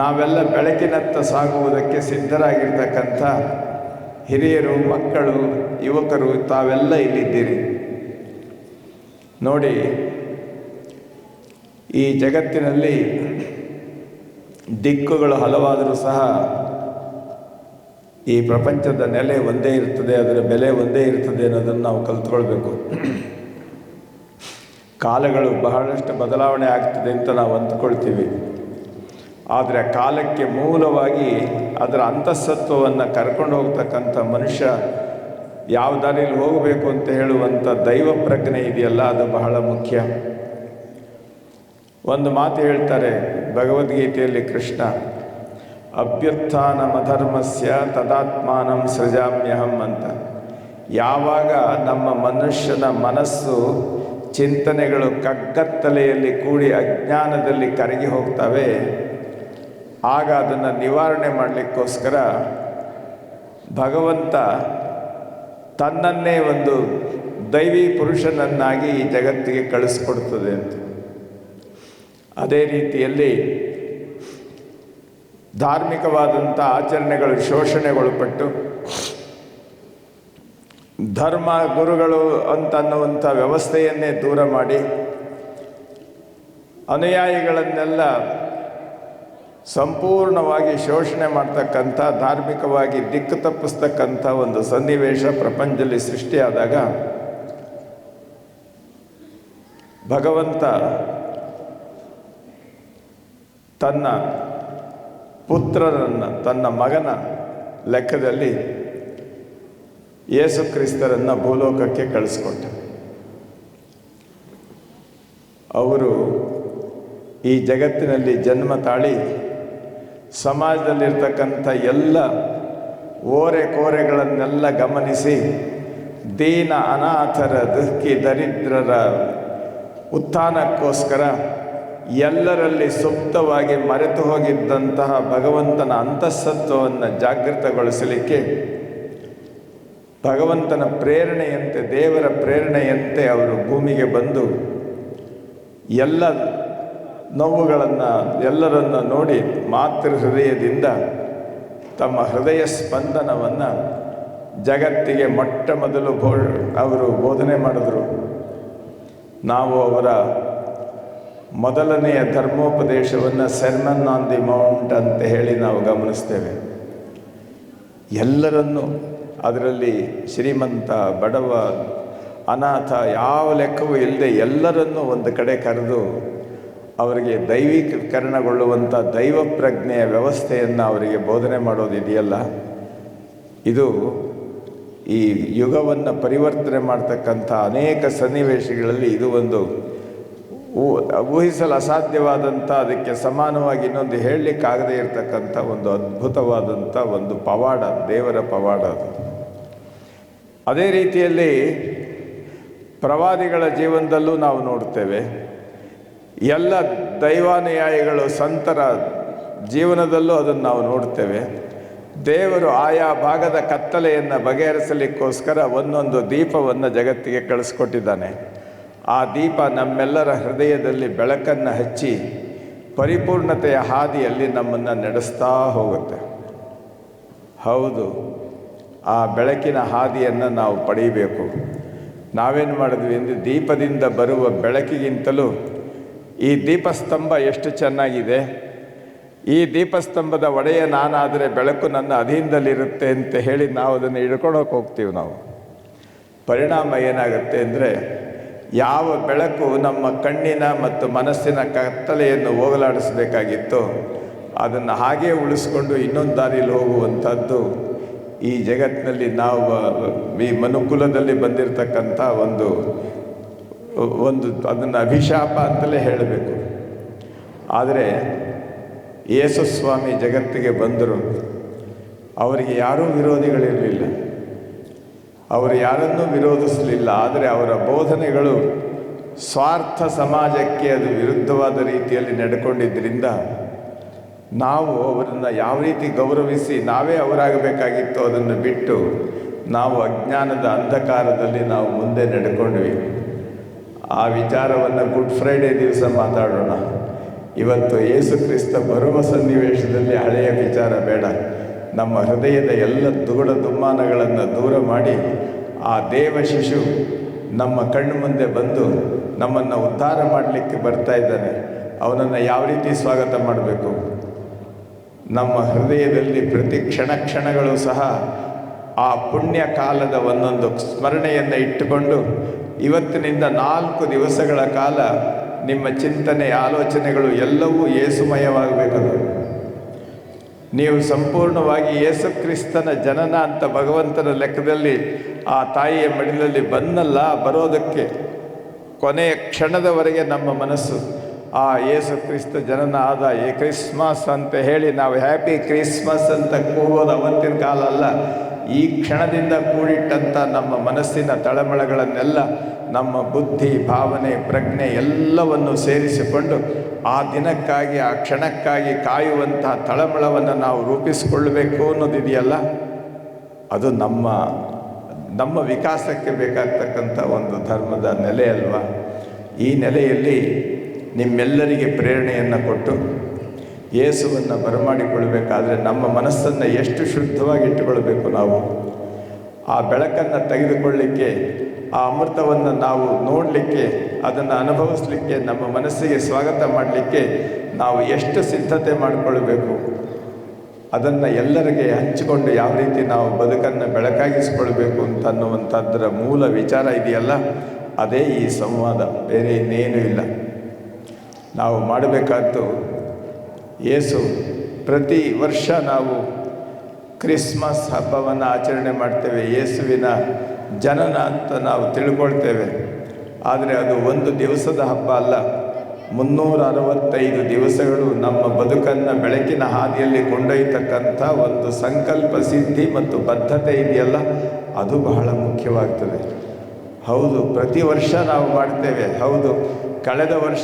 ನಾವೆಲ್ಲ ಬೆಳಕಿನತ್ತ ಸಾಗುವುದಕ್ಕೆ ಸಿದ್ಧರಾಗಿರ್ತಕ್ಕಂಥ ಹಿರಿಯರು, ಮಕ್ಕಳು, ಯುವಕರು ತಾವೆಲ್ಲ ಇಲ್ಲಿದ್ದೀರಿ. ನೋಡಿ, ಈ ಜಗತ್ತಿನಲ್ಲಿ ದಿಕ್ಕುಗಳು ಹಲವಾದರೂ ಸಹ ಈ ಪ್ರಪಂಚದ ನೆಲೆ ಒಂದೇ ಇರ್ತದೆ, ಅದರ ಬೆಲೆ ಒಂದೇ ಇರ್ತದೆ ಅನ್ನೋದನ್ನು ನಾವು ಕಲ್ತ್ಕೊಳ್ಬೇಕು. ಕಾಲಗಳು ಬಹಳಷ್ಟು ಬದಲಾವಣೆ ಆಗ್ತದೆ ಅಂತ ನಾವು ಅಂದ್ಕೊಳ್ತೀವಿ. ಆದರೆ ಕಾಲಕ್ಕೆ ಮೂಲವಾಗಿ ಅದರ ಅಂತಃಸತ್ವವನ್ನು ಕರ್ಕೊಂಡು ಹೋಗ್ತಕ್ಕಂಥ ಮನುಷ್ಯ ಯಾವ ದಾರಿಯಲ್ಲಿ ಹೋಗಬೇಕು ಅಂತ ಹೇಳುವಂಥ ದೈವ ಪ್ರಜ್ಞೆ ಇದೆಯಲ್ಲ, ಅದು ಬಹಳ ಮುಖ್ಯ. ಒಂದು ಮಾತು ಹೇಳ್ತಾರೆ ಭಗವದ್ಗೀತೆಯಲ್ಲಿ ಕೃಷ್ಣ, ಅಭ್ಯುತ್ಥಾನಮಧರ್ಮಸ್ಯ ತದಾತ್ಮಾನಂ ಸೃಜಾಮ್ಯಹಂ ಅಂತ. ಯಾವಾಗ ನಮ್ಮ ಮನುಷ್ಯನ ಮನಸ್ಸು ಚಿಂತನೆಗಳು ಕಗ್ಗತ್ತಲೆಯಲ್ಲಿ ಕೂಡಿ ಅಜ್ಞಾನದಲ್ಲಿ ಕರಗಿ ಹೋಗ್ತವೆ, ಆಗ ಅದನ್ನು ನಿವಾರಣೆ ಮಾಡಲಿಕ್ಕೋಸ್ಕರ ಭಗವಂತ ತನ್ನನ್ನೇ ಒಂದು ದೈವಿ ಪುರುಷನನ್ನಾಗಿ ಈ ಜಗತ್ತಿಗೆ ಕಳಿಸ್ಕೊಡ್ತದೆ ಅಂತ. ಅದೇ ರೀತಿಯಲ್ಲಿ ಧಾರ್ಮಿಕವಾದಂಥ ಆಚರಣೆಗಳು ಶೋಷಣೆಗೊಳಪಟ್ಟು ಧರ್ಮ ಗುರುಗಳು ಅಂತನ್ನುವಂಥ ವ್ಯವಸ್ಥೆಯನ್ನೇ ದೂರ ಮಾಡಿ ಅನುಯಾಯಿಗಳನ್ನೆಲ್ಲ ಸಂಪೂರ್ಣವಾಗಿ ಶೋಷಣೆ ಮಾಡ್ತಕ್ಕಂಥ, ಧಾರ್ಮಿಕವಾಗಿ ದಿಕ್ಕು ತಪ್ಪಿಸ್ತಕ್ಕಂಥ ಒಂದು ಸನ್ನಿವೇಶ ಪ್ರಪಂಚದಲ್ಲಿ ಸೃಷ್ಟಿಯಾದಾಗ ಭಗವಂತ ತನ್ನ ಪುತ್ರರನ್ನು, ತನ್ನ ಮಗನ ಲೆಕ್ಕದಲ್ಲಿ ಯೇಸು ಕ್ರಿಸ್ತರನ್ನು ಭೂಲೋಕಕ್ಕೆ ಕಳಿಸ್ಕೊಟ್ಟ. ಅವರು ಈ ಜಗತ್ತಿನಲ್ಲಿ ಜನ್ಮ ತಾಳಿ ಸಮಾಜದಲ್ಲಿರ್ತಕ್ಕಂಥ ಎಲ್ಲ ಓರೆ ಕೋರೆಗಳನ್ನೆಲ್ಲ ಗಮನಿಸಿ ದೀನ ಅನಾಥರ ದುಃಖಿ ದರಿದ್ರರ ಉತ್ಥಾನಕ್ಕೋಸ್ಕರ ಎಲ್ಲರಲ್ಲಿ ಸುಪ್ತವಾಗಿ ಮರೆತು ಹೋಗಿದ್ದಂತಹ ಭಗವಂತನ ಅಂತಃಸತ್ವವನ್ನು ಜಾಗೃತಗೊಳಿಸಲಿಕ್ಕೆ ಭಗವಂತನ ಪ್ರೇರಣೆಯಂತೆ, ದೇವರ ಪ್ರೇರಣೆಯಂತೆ ಅವರು ಭೂಮಿಗೆ ಬಂದು ಎಲ್ಲ ನೋವುಗಳನ್ನು ಎಲ್ಲರನ್ನು ನೋಡಿ ಮಾತೃ ಹೃದಯದಿಂದ ತಮ್ಮ ಹೃದಯ ಸ್ಪಂದನವನ್ನು ಜಗತ್ತಿಗೆ ಮೊಟ್ಟ ಮೊದಲು ಅವರು ಬೋಧನೆ ಮಾಡಿದರು. ನಾವು ಅವರ ಮೊದಲನೆಯ ಧರ್ಮೋಪದೇಶವನ್ನು ಸರ್ಮನ್ ಆನ್ ದಿ ಮೌಂಟ್ ಅಂತ ಹೇಳಿ ನಾವು ಗಮನಿಸ್ತೇವೆ. ಎಲ್ಲರನ್ನೂ, ಅದರಲ್ಲಿ ಶ್ರೀಮಂತ, ಬಡವ, ಅನಾಥ ಯಾವ ಲೆಕ್ಕವೂ ಇಲ್ಲದೆ ಎಲ್ಲರನ್ನೂ ಒಂದು ಕಡೆ ಕರೆದು ಅವರಿಗೆ ದೈವೀಕರಣಗೊಳ್ಳುವಂಥ ದೈವ ಪ್ರಜ್ಞೆಯ ವ್ಯವಸ್ಥೆಯನ್ನು ಅವರಿಗೆ ಬೋಧನೆ ಮಾಡೋದಿದೆಯಲ್ಲ, ಇದು ಈ ಯುಗವನ್ನು ಪರಿವರ್ತನೆ ಮಾಡ್ತಕ್ಕಂಥ ಅನೇಕ ಸನ್ನಿವೇಶಗಳಲ್ಲಿ ಇದು ಒಂದು ಊಹಿಸಲು ಅಸಾಧ್ಯವಾದಂಥ, ಅದಕ್ಕೆ ಸಮಾನವಾಗಿ ಇನ್ನೊಂದು ಹೇಳಲಿಕ್ಕಾಗದೇ ಇರತಕ್ಕಂಥ ಒಂದು ಅದ್ಭುತವಾದಂಥ ಒಂದು ಪವಾಡ, ದೇವರ ಪವಾಡ ಅದು. ಅದೇ ರೀತಿಯಲ್ಲಿ ಪ್ರವಾದಿಗಳ ಜೀವನದಲ್ಲೂ ನಾವು ನೋಡ್ತೇವೆ. ಎಲ್ಲ ದೈವಾನುಯಾಯಿಗಳು, ಸಂತರ ಜೀವನದಲ್ಲೂ ಅದನ್ನು ನಾವು ನೋಡ್ತೇವೆ. ದೇವರು ಆಯಾ ಭಾಗದ ಕತ್ತಲೆಯನ್ನು ಬಗೆಹರಿಸಲಿಕ್ಕೋಸ್ಕರ ಒಂದೊಂದು ದೀಪವನ್ನು ಜಗತ್ತಿಗೆ ಕಳಿಸ್ಕೊಟ್ಟಿದ್ದಾನೆ. ಆ ದೀಪ ನಮ್ಮೆಲ್ಲರ ಹೃದಯದಲ್ಲಿ ಬೆಳಕನ್ನು ಹಚ್ಚಿ ಪರಿಪೂರ್ಣತೆಯ ಹಾದಿಯಲ್ಲಿ ನಮ್ಮನ್ನು ನಡೆಸ್ತಾ ಹೋಗುತ್ತೆ. ಹೌದು, ಆ ಬೆಳಕಿನ ಹಾದಿಯನ್ನು ನಾವು ಪಡೆಯಬೇಕು. ನಾವೇನು ಮಾಡಿದ್ವಿ ಅಂದರೆ, ದೀಪದಿಂದ ಬರುವ ಬೆಳಕಿಗಿಂತಲೂ ಈ ದೀಪಸ್ತಂಭ ಎಷ್ಟು ಚೆನ್ನಾಗಿದೆ, ಈ ದೀಪಸ್ತಂಭದ ಒಡೆಯ ನಾನಾದರೆ ಬೆಳಕು ನನ್ನ ಅಧೀನದಲ್ಲಿರುತ್ತೆ ಅಂತ ಹೇಳಿ ನಾವು ಅದನ್ನು ಹಿಡ್ಕೊಳಕ್ಕೆ ಹೋಗ್ತೀವಿ. ನಾವು ಪರಿಣಾಮ ಏನಾಗುತ್ತೆ ಅಂದರೆ, ಯಾವ ಬೆಳಕು ನಮ್ಮ ಕಣ್ಣಿನ ಮತ್ತು ಮನಸ್ಸಿನ ಕತ್ತಲೆಯನ್ನು ಹೋಗಲಾಡಿಸಬೇಕಾಗಿತ್ತೋ ಅದನ್ನು ಹಾಗೇ ಉಳಿಸ್ಕೊಂಡು ಇನ್ನೊಂದು ದಾರಿಯಲ್ಲಿ ಹೋಗುವಂಥದ್ದು ಈ ಜಗತ್ತಿನಲ್ಲಿ ನಾವು ಈ ಮನುಕುಲದಲ್ಲಿ ಬಂದಿರತಕ್ಕಂಥ ಒಂದು ಅದನ್ನು ಅಭಿಶಾಪ ಅಂತಲೇ ಹೇಳಬೇಕು. ಆದರೆ ಯೇಸು ಸ್ವಾಮಿ ಜಗತ್ತಿಗೆ ಬಂದರು, ಅವರಿಗೆ ಯಾರೂ ವಿರೋಧಿಗಳಿರಲಿಲ್ಲ, ಅವರು ಯಾರನ್ನೂ ವಿರೋಧಿಸಲಿಲ್ಲ. ಆದರೆ ಅವರ ಬೋಧನೆಗಳು ಸ್ವಾರ್ಥ ಸಮಾಜಕ್ಕೆ ಅದು ವಿರುದ್ಧವಾದ ರೀತಿಯಲ್ಲಿ ನಡ್ಕೊಂಡಿದ್ದರಿಂದ ನಾವು ಅವರನ್ನು ಯಾವ ರೀತಿ ಗೌರವಿಸಿ ನಾವೇ ಅವರಾಗಬೇಕಾಗಿತ್ತು ಅದನ್ನು ಬಿಟ್ಟು ನಾವು ಅಜ್ಞಾನದ ಅಂಧಕಾರದಲ್ಲಿ ನಾವು ಮುಂದೆ ನಡ್ಕೊಂಡ್ವಿ. ಆ ವಿಚಾರವನ್ನು ಗುಡ್ ಫ್ರೈಡೇ ದಿವಸ ಮಾತಾಡೋಣ. ಇವತ್ತು ಯೇಸು ಕ್ರಿಸ್ತ ಬರುವ ಸನ್ನಿವೇಶದಲ್ಲಿ ಹಳೆಯ ವಿಚಾರ ಬೇಡ. ನಮ್ಮ ಹೃದಯದ ಎಲ್ಲ ದುಗುಡ ದುಮ್ಮಾನಗಳನ್ನು ದೂರ ಮಾಡಿ ಆ ದೇವ ಶಿಶು ನಮ್ಮ ಕಣ್ಣು ಮುಂದೆ ಬಂದು ನಮ್ಮನ್ನು ಉದ್ಧಾರ ಮಾಡಲಿಕ್ಕೆ ಬರ್ತಾ ಇದ್ದಾನೆ. ಅವನನ್ನು ಯಾವ ರೀತಿ ಸ್ವಾಗತ ಮಾಡಬೇಕು? ನಮ್ಮ ಹೃದಯದಲ್ಲಿ ಪ್ರತಿ ಕ್ಷಣಗಳು ಸಹ ಆ ಪುಣ್ಯ ಕಾಲದ ಒಂದೊಂದು ಸ್ಮರಣೆಯನ್ನು ಇಟ್ಟುಕೊಂಡು ಇವತ್ತಿನಿಂದ 4 ದಿವಸಗಳ ಕಾಲ ನಿಮ್ಮ ಚಿಂತನೆ ಆಲೋಚನೆಗಳು ಎಲ್ಲವೂ ಯೇಸುಮಯವಾಗಬೇಕದು. ನೀವು ಸಂಪೂರ್ಣವಾಗಿ ಯೇಸು ಕ್ರಿಸ್ತನ ಜನನ ಅಂತ ಭಗವಂತನ ಲೆಕ್ಕದಲ್ಲಿ ಆ ತಾಯಿಯ ಮಡಿಲಲ್ಲಿ ಬರೋದಕ್ಕೆ ಕೊನೆಯ ಕ್ಷಣದವರೆಗೆ ನಮ್ಮ ಮನಸ್ಸು ಆ ಯೇಸು ಕ್ರಿಸ್ತ ಜನನ ಆದ ಕ್ರಿಸ್ಮಸ್ ಅಂತ ಹೇಳಿ ನಾವು ಹ್ಯಾಪಿ ಕ್ರಿಸ್ಮಸ್ ಅಂತ ಕೂಗೋದು ಅವತ್ತಿನ ಕಾಲ ಅಲ್ಲ. ಈ ಕ್ಷಣದಿಂದ ಕೂಡಿಟ್ಟಂಥ ನಮ್ಮ ಮನಸ್ಸಿನ ತಳಮಳಗಳನ್ನೆಲ್ಲ ನಮ್ಮ ಬುದ್ಧಿ, ಭಾವನೆ, ಪ್ರಜ್ಞೆ ಎಲ್ಲವನ್ನು ಸೇರಿಸಿಕೊಂಡು ಆ ದಿನಕ್ಕಾಗಿ, ಆ ಕ್ಷಣಕ್ಕಾಗಿ ಕಾಯುವಂತಹ ತಳಮಳವನ್ನು ನಾವು ರೂಪಿಸಿಕೊಳ್ಳಬೇಕು ಅನ್ನೋದಿದೆಯಲ್ಲ, ಅದು ನಮ್ಮ ವಿಕಾಸಕ್ಕೆ ಬೇಕಾಗ್ತಕ್ಕಂಥ ಒಂದು ಧರ್ಮದ ನೆಲೆ ಅಲ್ವಾ. ಈ ನೆಲೆಯಲ್ಲಿ ನಿಮ್ಮೆಲ್ಲರಿಗೆ ಪ್ರೇರಣೆಯನ್ನು ಕೊಟ್ಟು ಯೇಸುವನ್ನು ಬರಮಾಡಿಕೊಳ್ಬೇಕಾದ್ರೆ ನಮ್ಮ ಮನಸ್ಸನ್ನು ಎಷ್ಟು ಶುದ್ಧವಾಗಿ ಇಟ್ಟುಕೊಳ್ಬೇಕು. ನಾವು ಆ ಬೆಳಕನ್ನು ತೆಗೆದುಕೊಳ್ಳಲಿಕ್ಕೆ, ಆ ಅಮೃತವನ್ನು ನಾವು ನೋಡಲಿಕ್ಕೆ, ಅದನ್ನು ಅನುಭವಿಸಲಿಕ್ಕೆ, ನಮ್ಮ ಮನಸ್ಸಿಗೆ ಸ್ವಾಗತ ಮಾಡಲಿಕ್ಕೆ ನಾವು ಎಷ್ಟು ಸಿದ್ಧತೆ ಮಾಡಿಕೊಳ್ಬೇಕು. ಅದನ್ನು ಎಲ್ಲರಿಗೆ ಹಂಚಿಕೊಂಡು ಯಾವ ರೀತಿ ನಾವು ಬದುಕನ್ನು ಬೆಳಕಾಗಿಸ್ಕೊಳ್ಬೇಕು ಅಂತನ್ನುವಂಥದ್ದರ ಮೂಲ ವಿಚಾರ ಇದೆಯಲ್ಲ, ಅದೇ ಈ ಸಂವಾದ, ಬೇರೆ ಇನ್ನೇನೂ ಇಲ್ಲ. ನಾವು ಮಾಡಬೇಕಾದ್ದು, ಯೇಸು ಪ್ರತಿ ವರ್ಷ ನಾವು ಕ್ರಿಸ್ಮಸ್ ಹಬ್ಬವನ್ನು ಆಚರಣೆ ಮಾಡ್ತೇವೆ, ಯೇಸುವಿನ ಜನನ ಅಂತ ನಾವು ತಿಳ್ಕೊಳ್ತೇವೆ. ಆದರೆ ಅದು ಒಂದು ದಿವಸದ ಹಬ್ಬ ಅಲ್ಲ, 365 ದಿವಸಗಳು ನಮ್ಮ ಬದುಕನ್ನು ಬೆಳಕಿನ ಹಾದಿಯಲ್ಲಿ ಕೊಂಡೊಯ್ಯತಕ್ಕಂಥ ಒಂದು ಸಂಕಲ್ಪ ಸಿದ್ಧಿ ಮತ್ತು ಬದ್ಧತೆ ಇದೆಯಲ್ಲ, ಅದು ಬಹಳ ಮುಖ್ಯವಾಗ್ತದೆ. ಹೌದು, ಪ್ರತಿ ವರ್ಷ ನಾವು ಮಾಡ್ತೇವೆ. ಹೌದು, ಕಳೆದ ವರ್ಷ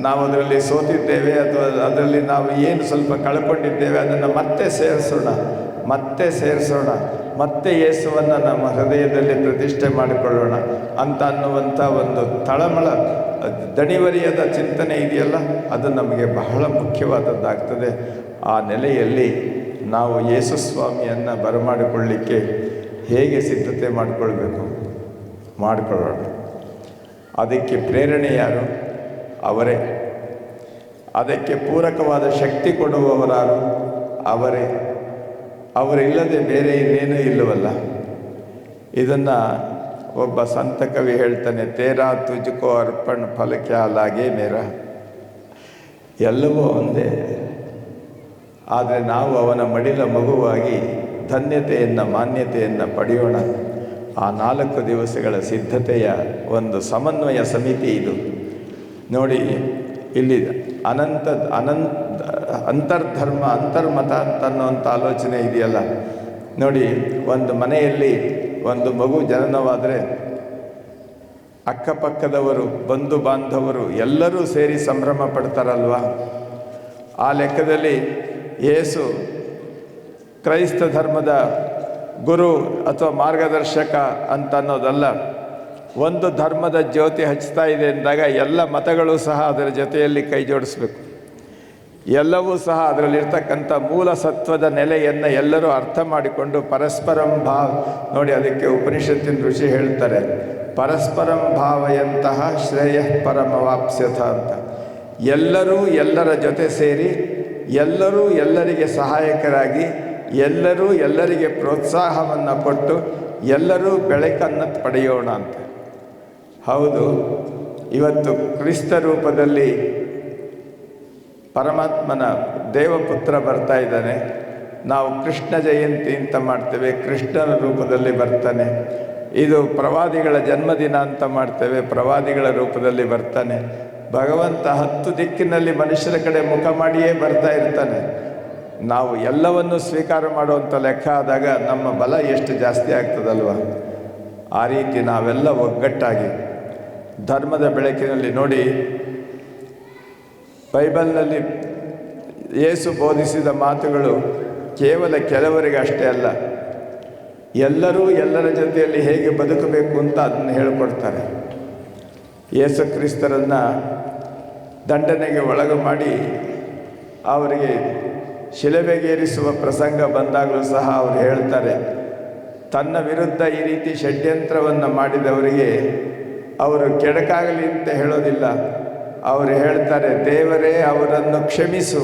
ನಾವು ಅದರಲ್ಲಿ ಸೋತಿದ್ದೇವೆ ಅಥವಾ ಅದರಲ್ಲಿ ನಾವು ಏನು ಸ್ವಲ್ಪ ಕಳ್ಕೊಂಡಿದ್ದೇವೆ ಅದನ್ನು ಮತ್ತೆ ಸೇರಿಸೋಣ, ಮತ್ತೆ ಯೇಸುವನ್ನು ನಮ್ಮ ಹೃದಯದಲ್ಲಿ ಪ್ರತಿಷ್ಠೆ ಮಾಡಿಕೊಳ್ಳೋಣ ಅಂತ ಅನ್ನುವಂಥ ಒಂದು ತಳಮಳ, ದಣಿವರಿಯದ ಚಿಂತನೆ ಇದೆಯಲ್ಲ, ಅದು ನಮಗೆ ಬಹಳ ಮುಖ್ಯವಾದದ್ದಾಗ್ತದೆ. ಆ ನೆಲೆಯಲ್ಲಿ ನಾವು ಯೇಸು ಸ್ವಾಮಿಯನ್ನು ಬರಮಾಡಿಕೊಳ್ಳಲಿಕ್ಕೆ ಹೇಗೆ ಸಿದ್ಧತೆ ಮಾಡಿಕೊಳ್ಳೋಣ. ಅದಕ್ಕೆ ಪ್ರೇರಣೆ ಯಾರು? ಅವರೇ. ಅದಕ್ಕೆ ಪೂರಕವಾದ ಶಕ್ತಿ ಕೊಡುವವರಾರು? ಅವರೇ. ಅವರಿಲ್ಲದೆ ಬೇರೆ ಇನ್ನೇನೂ ಇಲ್ಲವಲ್ಲ. ಇದನ್ನು ಒಬ್ಬ ಸಂತ ಕವಿ ಹೇಳ್ತಾನೆ, ತೇರಾ ತುಜ್ಕೋ ಅರ್ಪಣ್ ಫಲ ಕ್ಯಾ ಲಾಗೆ ಮೇರಾ. ಎಲ್ಲವೂ ಒಂದೇ, ಆದರೆ ನಾವು ಅವನ ಮಡಿಲ ಮಗುವಾಗಿ ಧನ್ಯತೆಯನ್ನು, ಮಾನ್ಯತೆಯನ್ನು ಪಡೆಯೋಣ. ಆ 4 ದಿವಸಗಳ ಸಿದ್ಧತೆಯ ಒಂದು ಸಮನ್ವಯ ಸಮಿತಿ ಇದು. ನೋಡಿ, ಇಲ್ಲಿ ಅಂತರ್ಧರ್ಮ, ಅಂತರ್ಮತ ಅಂತನ್ನುವಂಥ ಆಲೋಚನೆ ಇದೆಯಲ್ಲ. ನೋಡಿ, ಒಂದು ಮನೆಯಲ್ಲಿ ಒಂದು ಮಗು ಜನನವಾದರೆ ಅಕ್ಕಪಕ್ಕದವರು, ಬಂಧು ಬಾಂಧವರು ಎಲ್ಲರೂ ಸೇರಿ ಸಂಭ್ರಮ ಪಡ್ತಾರಲ್ವ. ಆ ಲೆಕ್ಕದಲ್ಲಿ ಯೇಸು ಕ್ರೈಸ್ತ ಧರ್ಮದ ಗುರು ಅಥವಾ ಮಾರ್ಗದರ್ಶಕ ಅಂತ ಅನ್ನೋದಲ್ಲ. ಒಂದು ಧರ್ಮದ ಜ್ಯೋತಿ ಹಚ್ತಾ ಇದೆ ಎಂದಾಗ ಎಲ್ಲ ಮತಗಳು ಸಹ ಅದರ ಜೊತೆಯಲ್ಲಿ ಕೈ ಜೋಡಿಸ್ಬೇಕು. ಎಲ್ಲವೂ ಸಹ ಅದರಲ್ಲಿರ್ತಕ್ಕಂಥ ಮೂಲ ಸತ್ವದ ನೆಲೆಯನ್ನು ಎಲ್ಲರೂ ಅರ್ಥ ಮಾಡಿಕೊಂಡು ಪರಸ್ಪರಂ ನೋಡಿ, ಅದಕ್ಕೆ ಉಪನಿಷತ್ತಿನ ಋಷಿ ಹೇಳ್ತಾರೆ, ಪರಸ್ಪರಂ ಭಾವಯಂತಹ ಶ್ರೇಯ ಪರಮವಾಪ್ಸ್ಯಥ ಅಂತ. ಎಲ್ಲರೂ ಎಲ್ಲರ ಜೊತೆ ಸೇರಿ, ಎಲ್ಲರೂ ಎಲ್ಲರಿಗೆ ಸಹಾಯಕರಾಗಿ, ಎಲ್ಲರೂ ಎಲ್ಲರಿಗೆ ಪ್ರೋತ್ಸಾಹವನ್ನು ಕೊಟ್ಟು, ಎಲ್ಲರೂ ಬೆಳಕನ್ನು ಪಡೆಯೋಣ ಅಂತ. ಹೌದು, ಇವತ್ತು ಕ್ರಿಸ್ತ ರೂಪದಲ್ಲಿ ಪರಮಾತ್ಮನ ದೇವಪುತ್ರ ಬರ್ತಾ ಇದ್ದಾನೆ. ನಾವು ಕೃಷ್ಣ ಜಯಂತಿ ಅಂತ ಮಾಡ್ತೇವೆ, ಕೃಷ್ಣನ ರೂಪದಲ್ಲಿ ಬರ್ತಾನೆ. ಇದು ಪ್ರವಾದಿಗಳ ಜನ್ಮದಿನ ಅಂತ ಮಾಡ್ತೇವೆ, ಪ್ರವಾದಿಗಳ ರೂಪದಲ್ಲಿ ಬರ್ತಾನೆ. ಭಗವಂತ 10 ದಿಕ್ಕಿನಲ್ಲಿ ಮನುಷ್ಯರ ಕಡೆ ಮುಖ ಮಾಡಿಯೇ ಬರ್ತಾ ಇರ್ತಾನೆ. ನಾವು ಎಲ್ಲವನ್ನು ಸ್ವೀಕಾರ ಮಾಡುವಂಥ ಲೆಕ್ಕ ಆದಾಗ ನಮ್ಮ ಬಲ ಎಷ್ಟು ಜಾಸ್ತಿ ಆಗ್ತದಲ್ವ. ಆ ರೀತಿ ನಾವೆಲ್ಲ ಒಗ್ಗಟ್ಟಾಗಿ ಧರ್ಮದ ಬೆಳಕಿನಲ್ಲಿ ನೋಡಿ, ಬೈಬಲ್ನಲ್ಲಿ ಯೇಸು ಬೋಧಿಸಿದ ಮಾತುಗಳು ಕೇವಲ ಕೆಲವರಿಗೆ ಅಷ್ಟೇ ಅಲ್ಲ, ಎಲ್ಲರೂ ಎಲ್ಲರ ಜೊತೆಯಲ್ಲಿ ಹೇಗೆ ಬದುಕಬೇಕು ಅಂತ ಅದನ್ನು ಹೇಳಿಕೊಡ್ತಾರೆ. ಯೇಸು ಕ್ರಿಸ್ತರನ್ನು ದಂಡನೆಗೆ ಒಳಗೆ ಮಾಡಿ ಅವರಿಗೆ ಶಿಲುಬೆಗೇರಿಸುವ ಪ್ರಸಂಗ ಬಂದಾಗಲೂ ಸಹ ಅವರು ಹೇಳ್ತಾರೆ, ತನ್ನ ವಿರುದ್ಧ ಈ ರೀತಿ ಷಡ್ಯಂತ್ರವನ್ನು ಮಾಡಿದವರಿಗೆ ಅವರು ಕೆಡಕಾಗಲಿ ಅಂತ ಹೇಳೋದಿಲ್ಲ. ಅವರು ಹೇಳ್ತಾರೆ, ದೇವರೇ ಅವರನ್ನು ಕ್ಷಮಿಸು,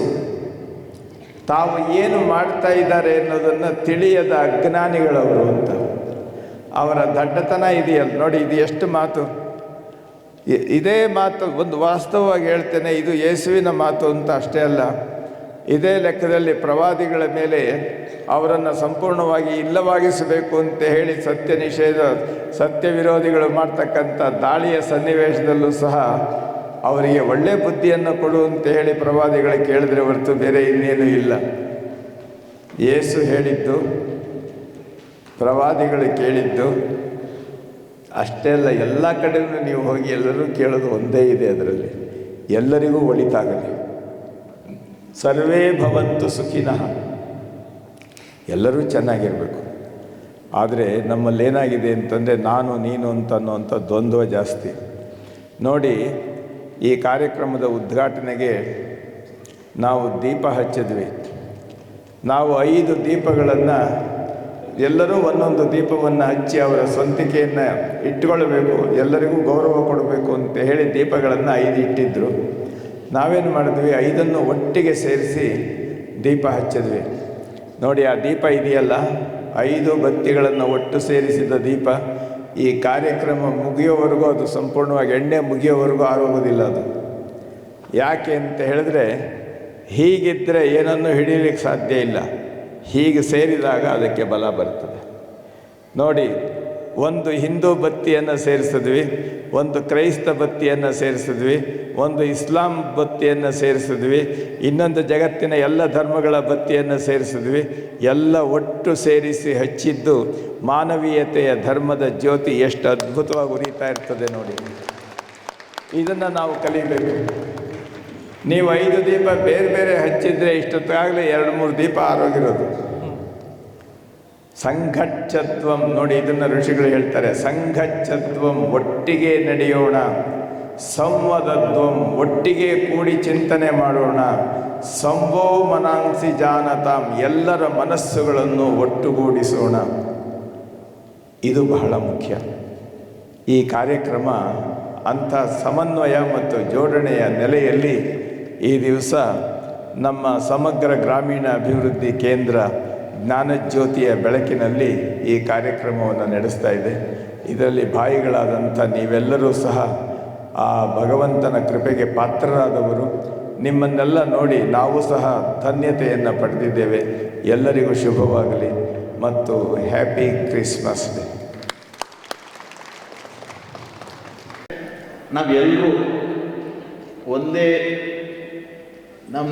ತಾವು ಏನು ಮಾಡ್ತಾ ಇದ್ದಾರೆ ಅನ್ನೋದನ್ನು ತಿಳಿಯದ ಅಜ್ಞಾನಿಗಳವರು ಅಂತ. ಅವರ ದಡ್ಡತನ ಇದೆಯಲ್ಲ ನೋಡಿ, ಇದು ಎಷ್ಟು ಮಾತು. ಇದೇ ಮಾತು ಒಂದು ವಾಸ್ತವವಾಗಿ ಹೇಳ್ತೇನೆ, ಇದು ಯೇಸುವಿನ ಮಾತು ಅಂತ ಅಷ್ಟೇ ಅಲ್ಲ. ಇದೇ ಲೆಕ್ಕದಲ್ಲಿ ಪ್ರವಾದಿಗಳ ಮೇಲೆ ಅವರನ್ನು ಸಂಪೂರ್ಣವಾಗಿ ಇಲ್ಲವಾಗಿಸಬೇಕು ಅಂತ ಹೇಳಿ ಸತ್ಯ ನಿಷೇಧ, ಸತ್ಯ ವಿರೋಧಿಗಳು ಮಾಡ್ತಕ್ಕಂಥ ದಾಳಿಯ ಸನ್ನಿವೇಶದಲ್ಲೂ ಸಹ ಅವರಿಗೆ ಒಳ್ಳೆಯ ಬುದ್ಧಿಯನ್ನು ಕೊಡು ಅಂತ ಹೇಳಿ ಪ್ರವಾದಿಗಳು ಕೇಳಿದ್ರೆ ಹೊರತು ಬೇರೆ ಇನ್ನೇನೂ ಇಲ್ಲ. ಯೇಸು ಹೇಳಿದ್ದು, ಪ್ರವಾದಿಗಳು ಕೇಳಿದ್ದು ಅಷ್ಟೇ ಅಲ್ಲ, ಎಲ್ಲ ಕಡೆಯೂ ನೀವು ಹೋಗಿ ಎಲ್ಲರೂ ಕೇಳೋದು ಒಂದೇ ಇದೆ. ಅದರಲ್ಲಿ ಎಲ್ಲರಿಗೂ ಒಳಿತಾಗಲಿ, ಸರ್ವೇ ಭವಂತು ಸುಖಿನಃ, ಎಲ್ಲರೂ ಚೆನ್ನಾಗಿರಬೇಕು. ಆದರೆ ನಮ್ಮಲ್ಲೇನಾಗಿದೆ ಅಂತಂದರೆ ನಾನು ನೀನು ಅಂತನ್ನುವಂಥ ದ್ವಂದ್ವ ಜಾಸ್ತಿ. ನೋಡಿ, ಈ ಕಾರ್ಯಕ್ರಮದ ಉದ್ಘಾಟನೆಗೆ ನಾವು ದೀಪ ಹಚ್ಚಿದ್ವಿ. ನಾವು 5 ದೀಪಗಳನ್ನು ಎಲ್ಲರೂ ಒಂದೊಂದು ದೀಪವನ್ನು ಹಚ್ಚಿ ಅವರ ಸ್ವಂತಿಕೆಯನ್ನು ಇಟ್ಕೊಳ್ಬೇಕು, ಎಲ್ಲರಿಗೂ ಗೌರವ ಕೊಡಬೇಕು ಅಂತ ಹೇಳಿ ದೀಪಗಳನ್ನು 5 ಇಟ್ಟಿದ್ದರು. ನಾವೇನು ಮಾಡಿದ್ವಿ, 5 ಒಟ್ಟಿಗೆ ಸೇರಿಸಿ ದೀಪ ಹಚ್ಚಿದ್ವಿ. ನೋಡಿ, ಆ ದೀಪ ಇದೆಯಲ್ಲ, 5 ಬತ್ತಿಗಳನ್ನು ಒಟ್ಟು ಸೇರಿಸಿದ ದೀಪ ಈ ಕಾರ್ಯಕ್ರಮ ಮುಗಿಯೋವರೆಗೂ, ಅದು ಸಂಪೂರ್ಣವಾಗಿ ಎಣ್ಣೆ ಮುಗಿಯೋವರೆಗೂ ಆರೋಗೋದಿಲ್ಲ. ಅದು ಯಾಕೆ ಅಂತ ಹೇಳಿದ್ರೆ, ಹೀಗಿದ್ದರೆ ಏನನ್ನೂ ಹಿಡೀಲಿಕ್ಕೆ ಸಾಧ್ಯ ಇಲ್ಲ. ಹೀಗೆ ಸೇರಿದಾಗ ಅದಕ್ಕೆ ಬಲ ಬರ್ತದೆ. ನೋಡಿ, ಒಂದು ಹಿಂದೂ ಬತ್ತಿಯನ್ನು ಸೇರಿಸಿದ್ವಿ, ಒಂದು ಕ್ರೈಸ್ತ ಬತ್ತಿಯನ್ನು ಸೇರಿಸಿದ್ವಿ, ಒಂದು ಇಸ್ಲಾಂ ಬತ್ತಿಯನ್ನು ಸೇರಿಸಿದ್ವಿ, ಇನ್ನೊಂದು ಜಗತ್ತಿನ ಎಲ್ಲ ಧರ್ಮಗಳ ಬತ್ತಿಯನ್ನು ಸೇರಿಸಿದ್ವಿ. ಎಲ್ಲ ಒಟ್ಟು ಸೇರಿಸಿ ಹಚ್ಚಿದ್ದು ಮಾನವೀಯತೆಯ ಧರ್ಮದ ಜ್ಯೋತಿ ಎಷ್ಟು ಅದ್ಭುತವಾಗಿ ಉರಿತಾ ಇರ್ತದೆ ನೋಡಿ. ಇದನ್ನು ನಾವು ಕಲಿಬೇಕು. ನೀವು 5 ದೀಪ ಬೇರೆ ಬೇರೆ ಹಚ್ಚಿದ್ರೆ ಇಷ್ಟೊತ್ತಾಗಲೇ 2-3 ದೀಪ ಆರೋಗಿರೋದು. ಸಂಘಚ್ಛತ್ವಂ ನೋಡಿ, ಇದನ್ನು ಋಷಿಗಳು ಹೇಳ್ತಾರೆ. ಸಂಘಚ್ಛತ್ವಂ, ಒಟ್ಟಿಗೆ ನಡೆಯೋಣ. ಸಂವದತ್ವಂ, ಒಟ್ಟಿಗೆ ಕೂಡಿ ಚಿಂತನೆ ಮಾಡೋಣ. ಸಂವೋ ಮನಾಂಸಿ ಜಾನತಾಂ, ಎಲ್ಲರ ಮನಸ್ಸುಗಳನ್ನು ಒಟ್ಟುಗೂಡಿಸೋಣ. ಇದು ಬಹಳ ಮುಖ್ಯ. ಈ ಕಾರ್ಯಕ್ರಮ ಅಂಥ ಸಮನ್ವಯ ಮತ್ತು ಜೋಡಣೆಯ ನೆಲೆಯಲ್ಲಿ ಈ ದಿವಸ ನಮ್ಮ ಸಮಗ್ರ ಗ್ರಾಮೀಣ ಅಭಿವೃದ್ಧಿ ಕೇಂದ್ರ ಜ್ಞಾನಜ್ಯೋತಿಯ ಬೆಳಕಿನಲ್ಲಿ ಈ ಕಾರ್ಯಕ್ರಮವನ್ನು ನಡೆಸ್ತಾ ಇದೆ. ಇದರಲ್ಲಿ ಭಾಯಿಗಳಾದಂಥ ನೀವೆಲ್ಲರೂ ಸಹ ಆ ಭಗವಂತನ ಕೃಪೆಗೆ ಪಾತ್ರರಾದವರು. ನಿಮ್ಮನ್ನೆಲ್ಲ ನೋಡಿ ನಾವು ಸಹ ಧನ್ಯತೆಯನ್ನು ಪಡೆದಿದ್ದೇವೆ. ಎಲ್ಲರಿಗೂ ಶುಭವಾಗಲಿ ಮತ್ತು ಹ್ಯಾಪಿ ಕ್ರಿಸ್ಮಸ್ ಡೇ. ನಾವೆಲ್ಲರೂ ಒಂದೇ,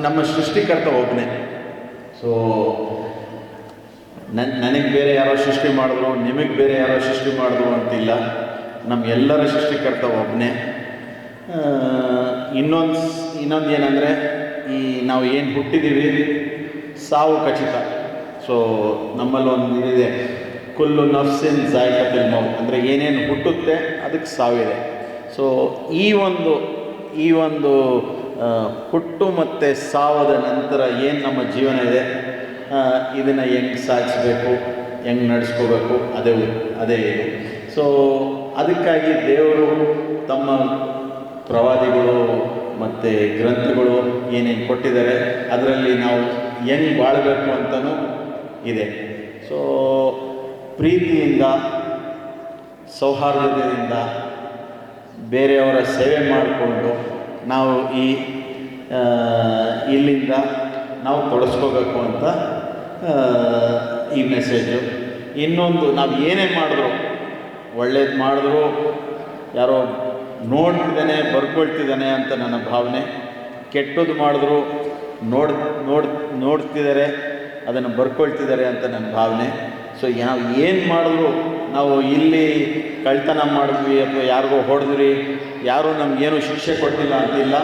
ನಮ್ಮ ಸೃಷ್ಟಿಕರ್ತ ಒಬ್ಬನೇ. ಸೊ ನನಗೆ ಬೇರೆ ಯಾರೋ ಸೃಷ್ಟಿ ಮಾಡಿದ್ರು, ನಿಮಗೆ ಬೇರೆ ಯಾರೋ ಸೃಷ್ಟಿ ಮಾಡಿದ್ರು ಅಂತಿಲ್ಲ. ನಮ್ಮೆಲ್ಲರ ಸೃಷ್ಟಿಕರ್ತ ಒಬ್ಬನೇ. ಇನ್ನೊಂದು ಏನಂದರೆ, ಈ ನಾವು ಏನು ಹುಟ್ಟಿದ್ದೀವಿ ಸಾವು ಖಚಿತ. ಸೊ ನಮ್ಮಲ್ಲಿ ಒಂದು ಇದೆ, ಕುಲ್ಲು ನಫ್ಸಿನ್ ಝಾಯಿಕತುಲ್ ಮೌತ್, ಅಂದರೆ ಏನೇನು ಹುಟ್ಟುತ್ತೆ ಅದಕ್ಕೆ ಸಾವಿದೆ. ಸೊ ಈ ಒಂದು ಹುಟ್ಟು ಮತ್ತು ಸಾವದ ನಂತರ ಏನು ನಮ್ಮ ಜೀವನ ಇದೆ, ಇದನ್ನು ಹೆಂಗೆ ಸಾಗಿಸ್ಬೇಕು, ಹೆಂಗೆ ನಡೆಸ್ಕೋಬೇಕು, ಅದೇ ಇದು. ಸೊ ಅದಕ್ಕಾಗಿ ದೇವರು ತಮ್ಮ ಪ್ರವಾದಿಗಳು ಮತ್ತು ಗ್ರಂಥಗಳು ಏನೇನು ಕೊಟ್ಟಿದ್ದಾರೆ ಅದರಲ್ಲಿ ನಾವು ಹೆಂಗೆ ಬಾಳಬೇಕು ಅಂತಲೂ ಇದೆ. ಸೊ ಪ್ರೀತಿಯಿಂದ, ಸೌಹಾರ್ದತೆಯಿಂದ ಬೇರೆಯವರ ಸೇವೆ ಮಾಡಿಕೊಂಡು ನಾವು ಇಲ್ಲಿಂದ ನಾವು ತೊಡಸ್ಕೋಬೇಕು ಅಂತ ಈ ಮೆಸೇಜು. ಇನ್ನೊಂದು, ನಾವು ಏನೇ ಮಾಡಿದ್ರು, ಒಳ್ಳೇದು ಮಾಡಿದ್ರು ಯಾರೋ ನೋಡ್ತಿದ್ದಾನೆ ಬರ್ಕೊಳ್ತಿದ್ದಾನೆ ಅಂತ ನನ್ನ ಭಾವನೆ. ಕೆಟ್ಟದ್ದು ಮಾಡಿದ್ರು ನೋಡ್ತಿದ್ದಾರೆ, ಅದನ್ನು ಬರ್ಕೊಳ್ತಿದ್ದಾರೆ ಅಂತ ನನ್ನ ಭಾವನೆ. ಸೊ ನಾವು ಏನು ಮಾಡಿದ್ರು, ನಾವು ಇಲ್ಲಿ ಕಳ್ತನ ಮಾಡಿದ್ವಿ ಅಥವಾ ಯಾರಿಗೋ ಹೊಡೆದ್ವಿ, ಯಾರೂ ನಮಗೇನು ಶಿಕ್ಷೆ ಕೊಟ್ಟಿಲ್ಲ ಅಂತಿಲ್ಲ.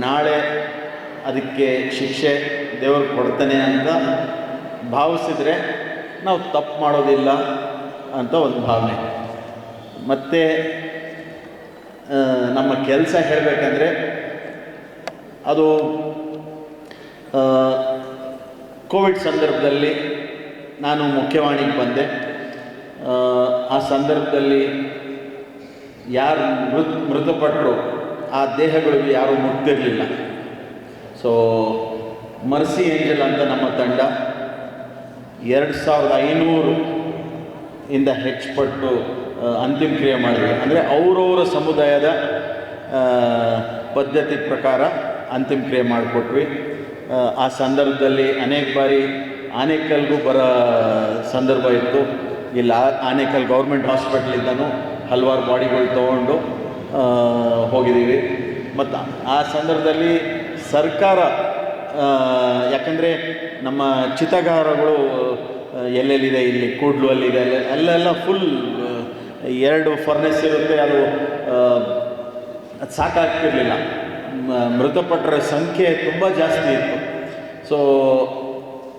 ನಾಳೆ ಅದಕ್ಕೆ ಶಿಕ್ಷೆ ದೇವರು ಕೊಡ್ತಾನೆ ಅಂತ ಭಾವಿಸಿದರೆ ನಾವು ತಪ್ಪು ಮಾಡೋದಿಲ್ಲ ಅಂತ ಒಂದು ಭಾವನೆ. ಮತ್ತು ನಮ್ಮ ಕೆಲಸ ಹೇಳಬೇಕಂದ್ರೆ, ಅದು ಕೋವಿಡ್ ಸಂದರ್ಭದಲ್ಲಿ ನಾನು ಮುಖ್ಯವಾಣಿಗೆ ಬಂದೆ. ಆ ಸಂದರ್ಭದಲ್ಲಿ ಯಾರು ಮೃತಪಟ್ಟರು ಆ ದೇಹಗಳಿಗೆ ಯಾರೂ ಮುಟ್ತಿರಲಿಲ್ಲ. ಸೊ ಮರ್ಸಿ ಏಂಜಲ್ ಅಂತ ನಮ್ಮ ತಂಡ 2500 ಇಂದ ಹೆಚ್ಚು ಪಟ್ಟು ಅಂತಿಮ ಕ್ರಿಯೆ ಮಾಡಿದ್ವಿ. ಅಂದರೆ ಅವರವರ ಸಮುದಾಯದ ಪದ್ಧತಿ ಪ್ರಕಾರ ಅಂತಿಮ ಕ್ರಿಯೆ ಮಾಡಿಕೊಟ್ವಿ. ಆ ಸಂದರ್ಭದಲ್ಲಿ ಅನೇಕ ಬಾರಿ ಆನೇಕಲ್ಗೂ ಬರೋ ಸಂದರ್ಭ ಇತ್ತು. ಇಲ್ಲಿ ಆನೇಕಲ್ ಗೌರ್ಮೆಂಟ್ ಹಾಸ್ಪಿಟ್ಲಿಂದನೂ ಹಲವಾರು ಬಾಡಿಗಳು ತೊಗೊಂಡು ಹೋಗಿದ್ದೀವಿ. ಮತ್ತು ಆ ಸಂದರ್ಭದಲ್ಲಿ ಸರ್ಕಾರ, ಯಾಕಂದರೆ ನಮ್ಮ ಚಿತಾಗಾರಗಳು ಎಲ್ಲೆಲ್ಲಿದೆ, ಇಲ್ಲಿ ಕೂಡ್ಲು ಅಲ್ಲಿದೆ, ಅಲ್ಲೆಲ್ಲ ಫುಲ್ 2 ಫರ್ನೆಸ್ ಇರುತ್ತೆ. ಅದು ಸಾಕಾಗ್ತಿರ್ಲಿಲ್ಲ. ಮೃತಪಟ್ಟರ ಸಂಖ್ಯೆ ತುಂಬ ಜಾಸ್ತಿ ಇತ್ತು. ಸೊ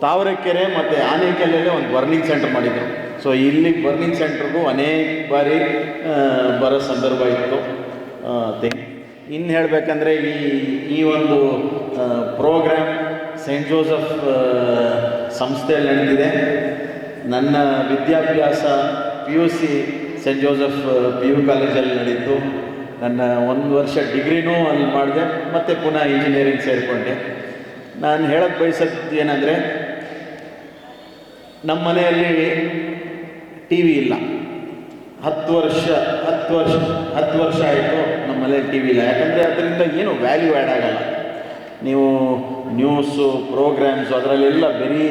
ತಾವರೆಕೆರೆ ಮತ್ತು ಆನೇಕಲ್ಲೇ ಒಂದು ಬರ್ನಿಂಗ್ ಸೆಂಟರ್ ಮಾಡಿದರು. ಸೊ ಇಲ್ಲಿ ಬರ್ನಿಂಗ್ ಸೆಂಟ್ರಿಗೂ ಅನೇಕ ಬಾರಿ ಬರೋ ಸಂದರ್ಭ ಇತ್ತು. ಇನ್ನು ಹೇಳಬೇಕಂದ್ರೆ ಈ ಒಂದು ಪ್ರೋಗ್ರಾಮ್ ಸೈಂಟ್ ಜೋಸೆಫ್ ಸಂಸ್ಥೆಯಲ್ಲಿ ನಡೆದಿದೆ. ನನ್ನ ವಿದ್ಯಾಭ್ಯಾಸ PUC ಸೈಂಟ್ ಜೋಸೆಫ್ PU ಕಾಲೇಜಲ್ಲಿ ನಡೀತು. ನನ್ನ 1 ವರ್ಷ ಡಿಗ್ರಿನೂ ಅಲ್ಲಿ ಮಾಡಿದೆ, ಮತ್ತು ಪುನಃ ಇಂಜಿನಿಯರಿಂಗ್ ಸೇರಿಕೊಂಡೆ. ನಾನು ಹೇಳೋಕ್ಕೆ ಬಯಸೋದು ಏನಂದರೆ, ನಮ್ಮ ಮನೆಯಲ್ಲಿ ಟಿ ವಿ ಇಲ್ಲ. 10 ವರ್ಷ ಆಯಿತು ನಮ್ಮ ಮನೇಲಿ ಟಿ ವಿ ಇಲ್ಲ. ಯಾಕಂದರೆ ಅದರಿಂದ ಏನು ವ್ಯಾಲ್ಯೂ ಆ್ಯಡ್ ಆಗಲ್ಲ. ನೀವು ನ್ಯೂಸು ಪ್ರೋಗ್ರಾಮ್ಸು ಅದರಲ್ಲೆಲ್ಲ ಬರೀ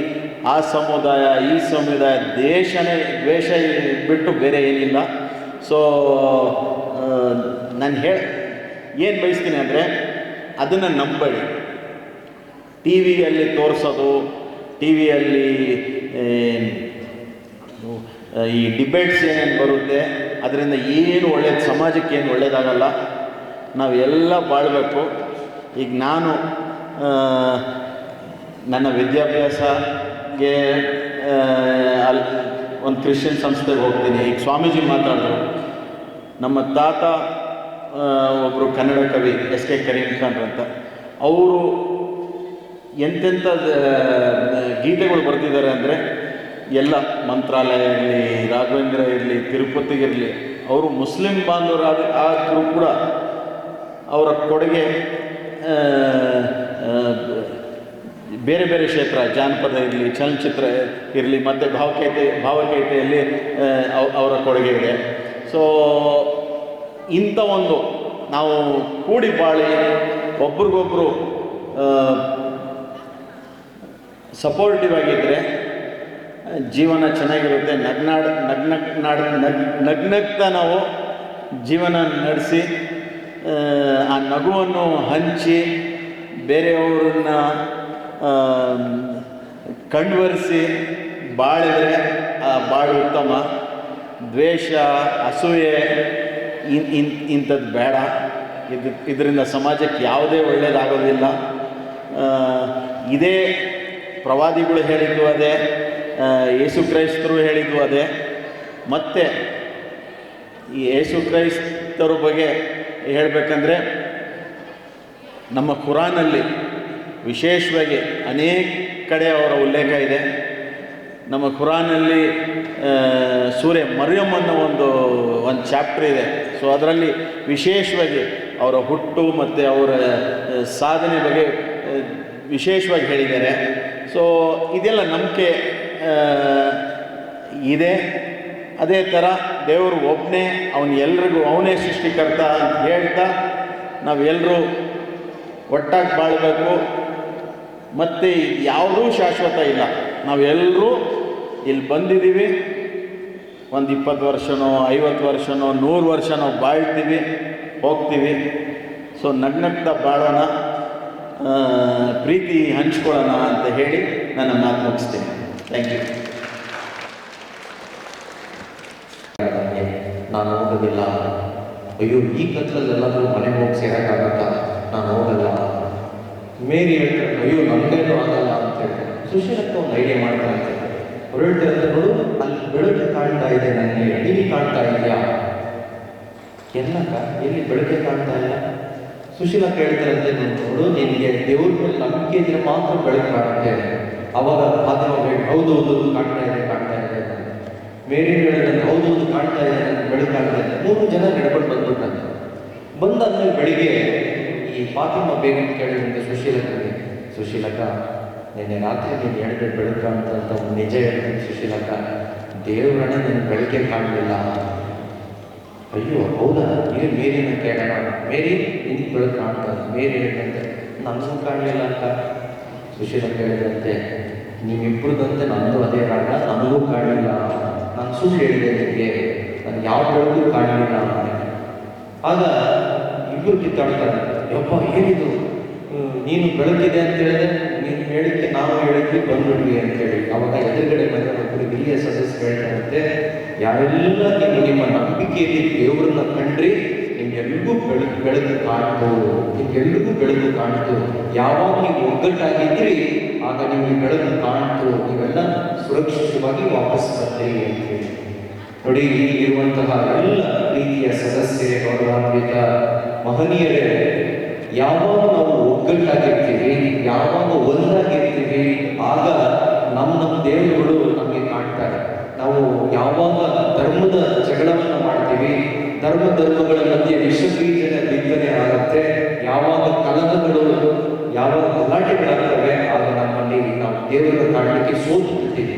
ಆ ಸಮುದಾಯ ಈ ಸಮುದಾಯ ದ್ವೇಷ ಬಿಟ್ಟು ಬೇರೆ ಏನಿಲ್ಲ. ಸೊ ನಾನು ಏನು ಬಯಸ್ತೀನಿ ಅಂದರೆ, ಅದನ್ನು ನಂಬಡಿ. ಟಿ ವಿಯಲ್ಲಿ ತೋರಿಸೋದು, ಟಿ ವಿಯಲ್ಲಿ ಈ ಡಿಬೇಟ್ಸ್ ಏನೇನು ಬರುತ್ತೆ, ಅದರಿಂದ ಏನು ಒಳ್ಳೇದು, ಸಮಾಜಕ್ಕೆ ಏನು ಒಳ್ಳೆಯದಾಗಲ್ಲ. ನಾವೆಲ್ಲ ಬಾಳಬೇಕು. ಈಗ ನಾನು ನನ್ನ ವಿದ್ಯಾಭ್ಯಾಸಗೆ ಅಲ್ಲಿ ಒಂದು ಕ್ರಿಶ್ಚಿಯನ್ ಸಂಸ್ಥೆಗೆ ಹೋಗ್ತೀನಿ. ಈಗ ಸ್ವಾಮೀಜಿ ಮಾತಾಡಿದ್ರು. ನಮ್ಮ ತಾತ ಒಬ್ಬರು ಕನ್ನಡ ಕವಿ SK ಕರೀಂ ಖಾನ್ ಅಂತ, ಅವರು ಎಂತೆಂಥ ಗೀತೆಗಳು ಬರೆದಿದ್ದಾರೆ ಅಂದರೆ, ಎಲ್ಲ ಮಂತ್ರಾಲಯ ಇರಲಿ, ರಾಘವೇಂದ್ರ ಇರಲಿ, ತಿರುಪತಿಗಿರಲಿ, ಅವರು ಮುಸ್ಲಿಂ ಬಾಂಧವರಾದರೂ ಕೂಡ ಅವರ ಕೊಡುಗೆ ಬೇರೆ ಬೇರೆ ಕ್ಷೇತ್ರ, ಜಾನಪದ ಇರಲಿ, ಚಲನಚಿತ್ರ ಇರಲಿ, ಮತ್ತು ಭಾವಗೀತೆಯಲ್ಲಿ ಅವರ ಕೊಡುಗೆ ಇದೆ. ಸೊ ಇಂಥ ಒಂದು ನಾವು ಕೂಡಿ ಬಾಳಿ ಒಬ್ರಿಗೊಬ್ಬರು ಸಪೋರ್ಟಿವ್ ಆಗಿದ್ದರೆ ಜೀವನ ಚೆನ್ನಾಗಿರುತ್ತೆ. ನಗ್ನಗ್ತಾ ನಾವು ಜೀವನ ನಡೆಸಿ ಆ ನಗುವನ್ನು ಹಂಚಿ ಬೇರೆಯವ್ರನ್ನ ಕಂಡುವರಿಸಿ ಬಾಳಿದರೆ ಆ ಬಾಳು ಉತ್ತಮ. ದ್ವೇಷ, ಅಸೂಯೆ ಇಂಥದ್ದು ಬೇಡ. ಇದರಿಂದ ಸಮಾಜಕ್ಕೆ ಯಾವುದೇ ಒಳ್ಳೆಯದಾಗೋದಿಲ್ಲ. ಇದೇ ಪ್ರವಾದಿಗಳು ಹೇಳಿದ್ದು ಅದೇ, ಯೇಸು ಕ್ರೈಸ್ತರು ಹೇಳಿದ್ದು ಅದೇ. ಮತ್ತು ಈ ಯೇಸು ಕ್ರೈಸ್ತರ ಬಗ್ಗೆ ಹೇಳಬೇಕಂದ್ರೆ, ನಮ್ಮ ಕುರಾನಲ್ಲಿ ವಿಶೇಷವಾಗಿ ಅನೇಕ ಕಡೆ ಅವರ ಉಲ್ಲೇಖ ಇದೆ. ನಮ್ಮ ಕುರಾನಲ್ಲಿ ಸೂರೆ ಮರಿಯಮ್ ಅನ್ನೋ ಒಂದು ಚಾಪ್ಟರ್ ಇದೆ. ಸೊ ಅದರಲ್ಲಿ ವಿಶೇಷವಾಗಿ ಅವರ ಹುಟ್ಟು ಮತ್ತು ಅವರ ಸಾಧನೆ ಬಗ್ಗೆ ವಿಶೇಷವಾಗಿ ಹೇಳಿದ್ದಾರೆ. ಸೊ ಇದೆಲ್ಲ ನಂಬಿಕೆ ಇದೆ. ಅದೇ ಥರ ದೇವರು ಒಬ್ಬನೇ, ಎಲ್ರಿಗೂ ಅವನೇ ಸೃಷ್ಟಿಕರ್ತ ಅಂತ ಹೇಳ್ತಾ ನಾವೆಲ್ಲರೂ ಒಟ್ಟಾಗಿ ಬಾಳಬೇಕು. ಮತ್ತು ಯಾವುದೂ ಶಾಶ್ವತ ಇಲ್ಲ. ನಾವೆಲ್ಲರೂ ಇಲ್ಲಿ ಬಂದಿದ್ದೀವಿ, ಒಂದು 20 ವರ್ಷನೋ 50 ವರ್ಷನೋ 100 ವರ್ಷನೋ ಬಾಳ್ತೀವಿ, ಹೋಗ್ತೀವಿ. ಸೊ ನಗ್ನಗ್ತಾ ಬಾಳೋಣ, ಪ್ರೀತಿ ಹಂಚ್ಕೊಳ್ಳೋಣ ಅಂತ ಹೇಳಿ ನನ್ನ ಮಾತು ಮುಗಿಸ್ತೀನಿ. Thank you. ನಾನು ಹೋಗೋದಿಲ್ಲ, ಅಯ್ಯೋ ಈ ಕತ್ತಲಲ್ಲೆಲ್ಲಾದರೂ ಮನೆಗೆ ಹೋಗಿ ಸೇರೋಕ್ಕಾಗತ್ತಾ, ನಾನು ಹೋಗಲ್ಲ. ಮೇರಿ ಹೇಳ್ತಾರೆ, ಅಯ್ಯೋ ನಮಗೇನು ಆಗಲ್ಲ ಅಂತೇಳಿ. ಸುಶೀಲಕ್ಕ ಒಂದು ಐಡಿಯಾ ಮಾಡ್ತಾ ಇದ್ದಾರೆ. ಅವ್ರು ಹೇಳ್ತಾರೆ, ನೋಡು ಅಲ್ಲಿ ಬೆಳಗ್ಗೆ ಕಾಣ್ತಾ ಇದೆ, ನನಗೆ ಟಿವಿ ಕಾಣ್ತಾ ಇದೆಯಾ? ಎಲ್ಲಕ್ಕ ಎಲ್ಲಿ ಬೆಳಗ್ಗೆ ಕಾಣ್ತಾ ಇಲ್ಲ? ಸುಶೀಲಕ್ಕ ಹೇಳ್ತಾರಂತೆ, ನೋಡು ನಿನಗೆ ದೇವ್ರ ಮೇಲೆ ನಂಬಿಕೆ ಇದ್ರೆ ಮಾತ್ರ ಬೆಳಗ್ಗೆ ಕಾಣುತ್ತೆ. ಅವಾಗ ಮಾಧ್ಯಮ ಹೌದು ಕಾಣ್ತಾ ಇದೆ ಮೇರಿ ಹೇಳಿದ್ರೆ ಹೌದು ಕಾಣ್ತಾ ಇದೆ, ನನಗೆ ಬೆಳಗ್ಗೆ ಕಾಣ್ತಾ ಇದೆ. 3 ಜನ ನಡ್ಕೊಂಡು ಬಂದ್ಬಿಟ್ಟಂತೆ. ಬಂದಾದ್ಮೇಲೆ ಬೆಳಿಗ್ಗೆ ಈ ಫಾತಿಮಾ ಬೇಗಂ ಕೇಳಿದಂತೆ ಸುಶೀಲಕ್ಕನಿಗೆ, ಸುಶೀಲಕ್ಕ ನಿನ್ನೆ ರಾತ್ರಿ ನೀನು ಹೇಳಿದ್ರೆ ಬೆಳಕು ಅಂತ ಒಂದು ನಿಜ ಹೇಳ್ತೀನಿ ಸುಶೀಲಕ್ಕ, ದೇವರನ್ನ ನೀನು ಬೆಳಕೆ ಕಾಣಲಿಲ್ಲ. ಅಯ್ಯೋ ಹೌದಾ, ಇದು ಮೇರಿನ ಕೇಳೋಣ, ಮೇರಿ ನಿನ್ನ ಬೆಳಕು ಕಾಣ್ತಾರೆ. ಮೇರಿ ಹೇಳಿದಂತೆ ನನಗೂ ಕಾಣಲಿಲ್ಲ ಅಂತ ಸುಶೀಲಕ್ಕ ಹೇಳಿದಂತೆ, ನೀವಿಬ್ಬರದಂತೆ ನನ್ನದು ಅದೇ ರಾಗ, ನನಗೂ ಕಾಣಲಿಲ್ಲ. ನಾನು ಸುಳ್ಳು ಹೇಳಿದೆ ನಿಮಗೆ, ನನಗೆ ಯಾವ ಬೆಳಕು ಕಾಣಲಿಲ್ಲ ಅಂತ. ಆಗ ಇಬ್ಬರು ಕಿತ್ತಾಡ್ತಾರೆ, ಯಪ್ಪ ಏನಿದು, ನೀನು ಬೆಳಕಿದೆ ಅಂತ ಹೇಳಿದ್ರೆ ನೀನು ಹೇಳಿಕ್ಕೆ ನಾವು ಹೇಳಿದ್ವಿ ಬಂದ್ಬಿಡ್ವಿ ಅಂತೇಳಿ. ಅವಾಗ ಎದುರುಗಡೆ ಬಂದ ಒಬ್ಬರು ಹಿರಿಯ ಸದಸ್ಯರು ಹೇಳ್ತಾರಂತೆ, ಯಾರೆಲ್ಲ ನೀವು ನಿಮ್ಮ ನಂಬಿಕೆಯಲ್ಲಿ ದೇವರನ್ನ ಕಂಡ್ರಿ ನಿಮ್ಗೆಲ್ರಿಗೂ ಬೆಳಕು ಕಾಣ್ತು, ನಿಮ್ಗೆಲ್ರಿಗೂ ಬೆಳಕು ಕಾಣ್ತು. ಯಾವಾಗ ನೀವು ಒಗ್ಗಟ್ಟಾಗಿದ್ರಿ ಆಗ ನಿಮಗೆ ಬೆಳಕು ಕಾಣ್ತು, ನೀವೆಲ್ಲ ಸುರಕ್ಷಿತವಾಗಿ ವಾಪಸ್ ಬಂದ್ರಿ ಅಂತೇಳಿ. ನೋಡಿ, ಇರುವಂತಹ ಎಲ್ಲ ರೀತಿಯ ಸದಸ್ಯರೇ, ಗೌರವಾನ್ವಿತ ಮಹನೀಯರೇ, ಯಾವಾಗ ನಾವು ಒಗ್ಗಟ್ಟಾಗಿರ್ತೀವಿ, ಯಾವಾಗ ಒಂದಾಗಿರ್ತೀವಿ, ಆಗ ನಮ್ಮ ದೇವರುಗಳು ನಮಗೆ ಕಾಣ್ತಾರೆ. ನಾವು ಯಾವಾಗ ಧರ್ಮದ ಜಗಳವನ್ನು ಮಾಡ್ತೀವಿ, ಧರ್ಮಗಳ ಮಧ್ಯೆ ವಿಷಬೀಜನ ಬಿತ್ತನೆ ಆಗುತ್ತೆ, ಯಾವಾಗ ಕಲಹಗಳು, ಯಾವಾಗ ಗಲಾಟೆಗಳಾಗ್ತವೆ, ಆಗ ನಮ್ಮಲ್ಲಿ ನಾವು ದೇವರನ್ನು ಕಾಣಲಿಕ್ಕೆ ಸೋತಿರ್ತೀವಿ.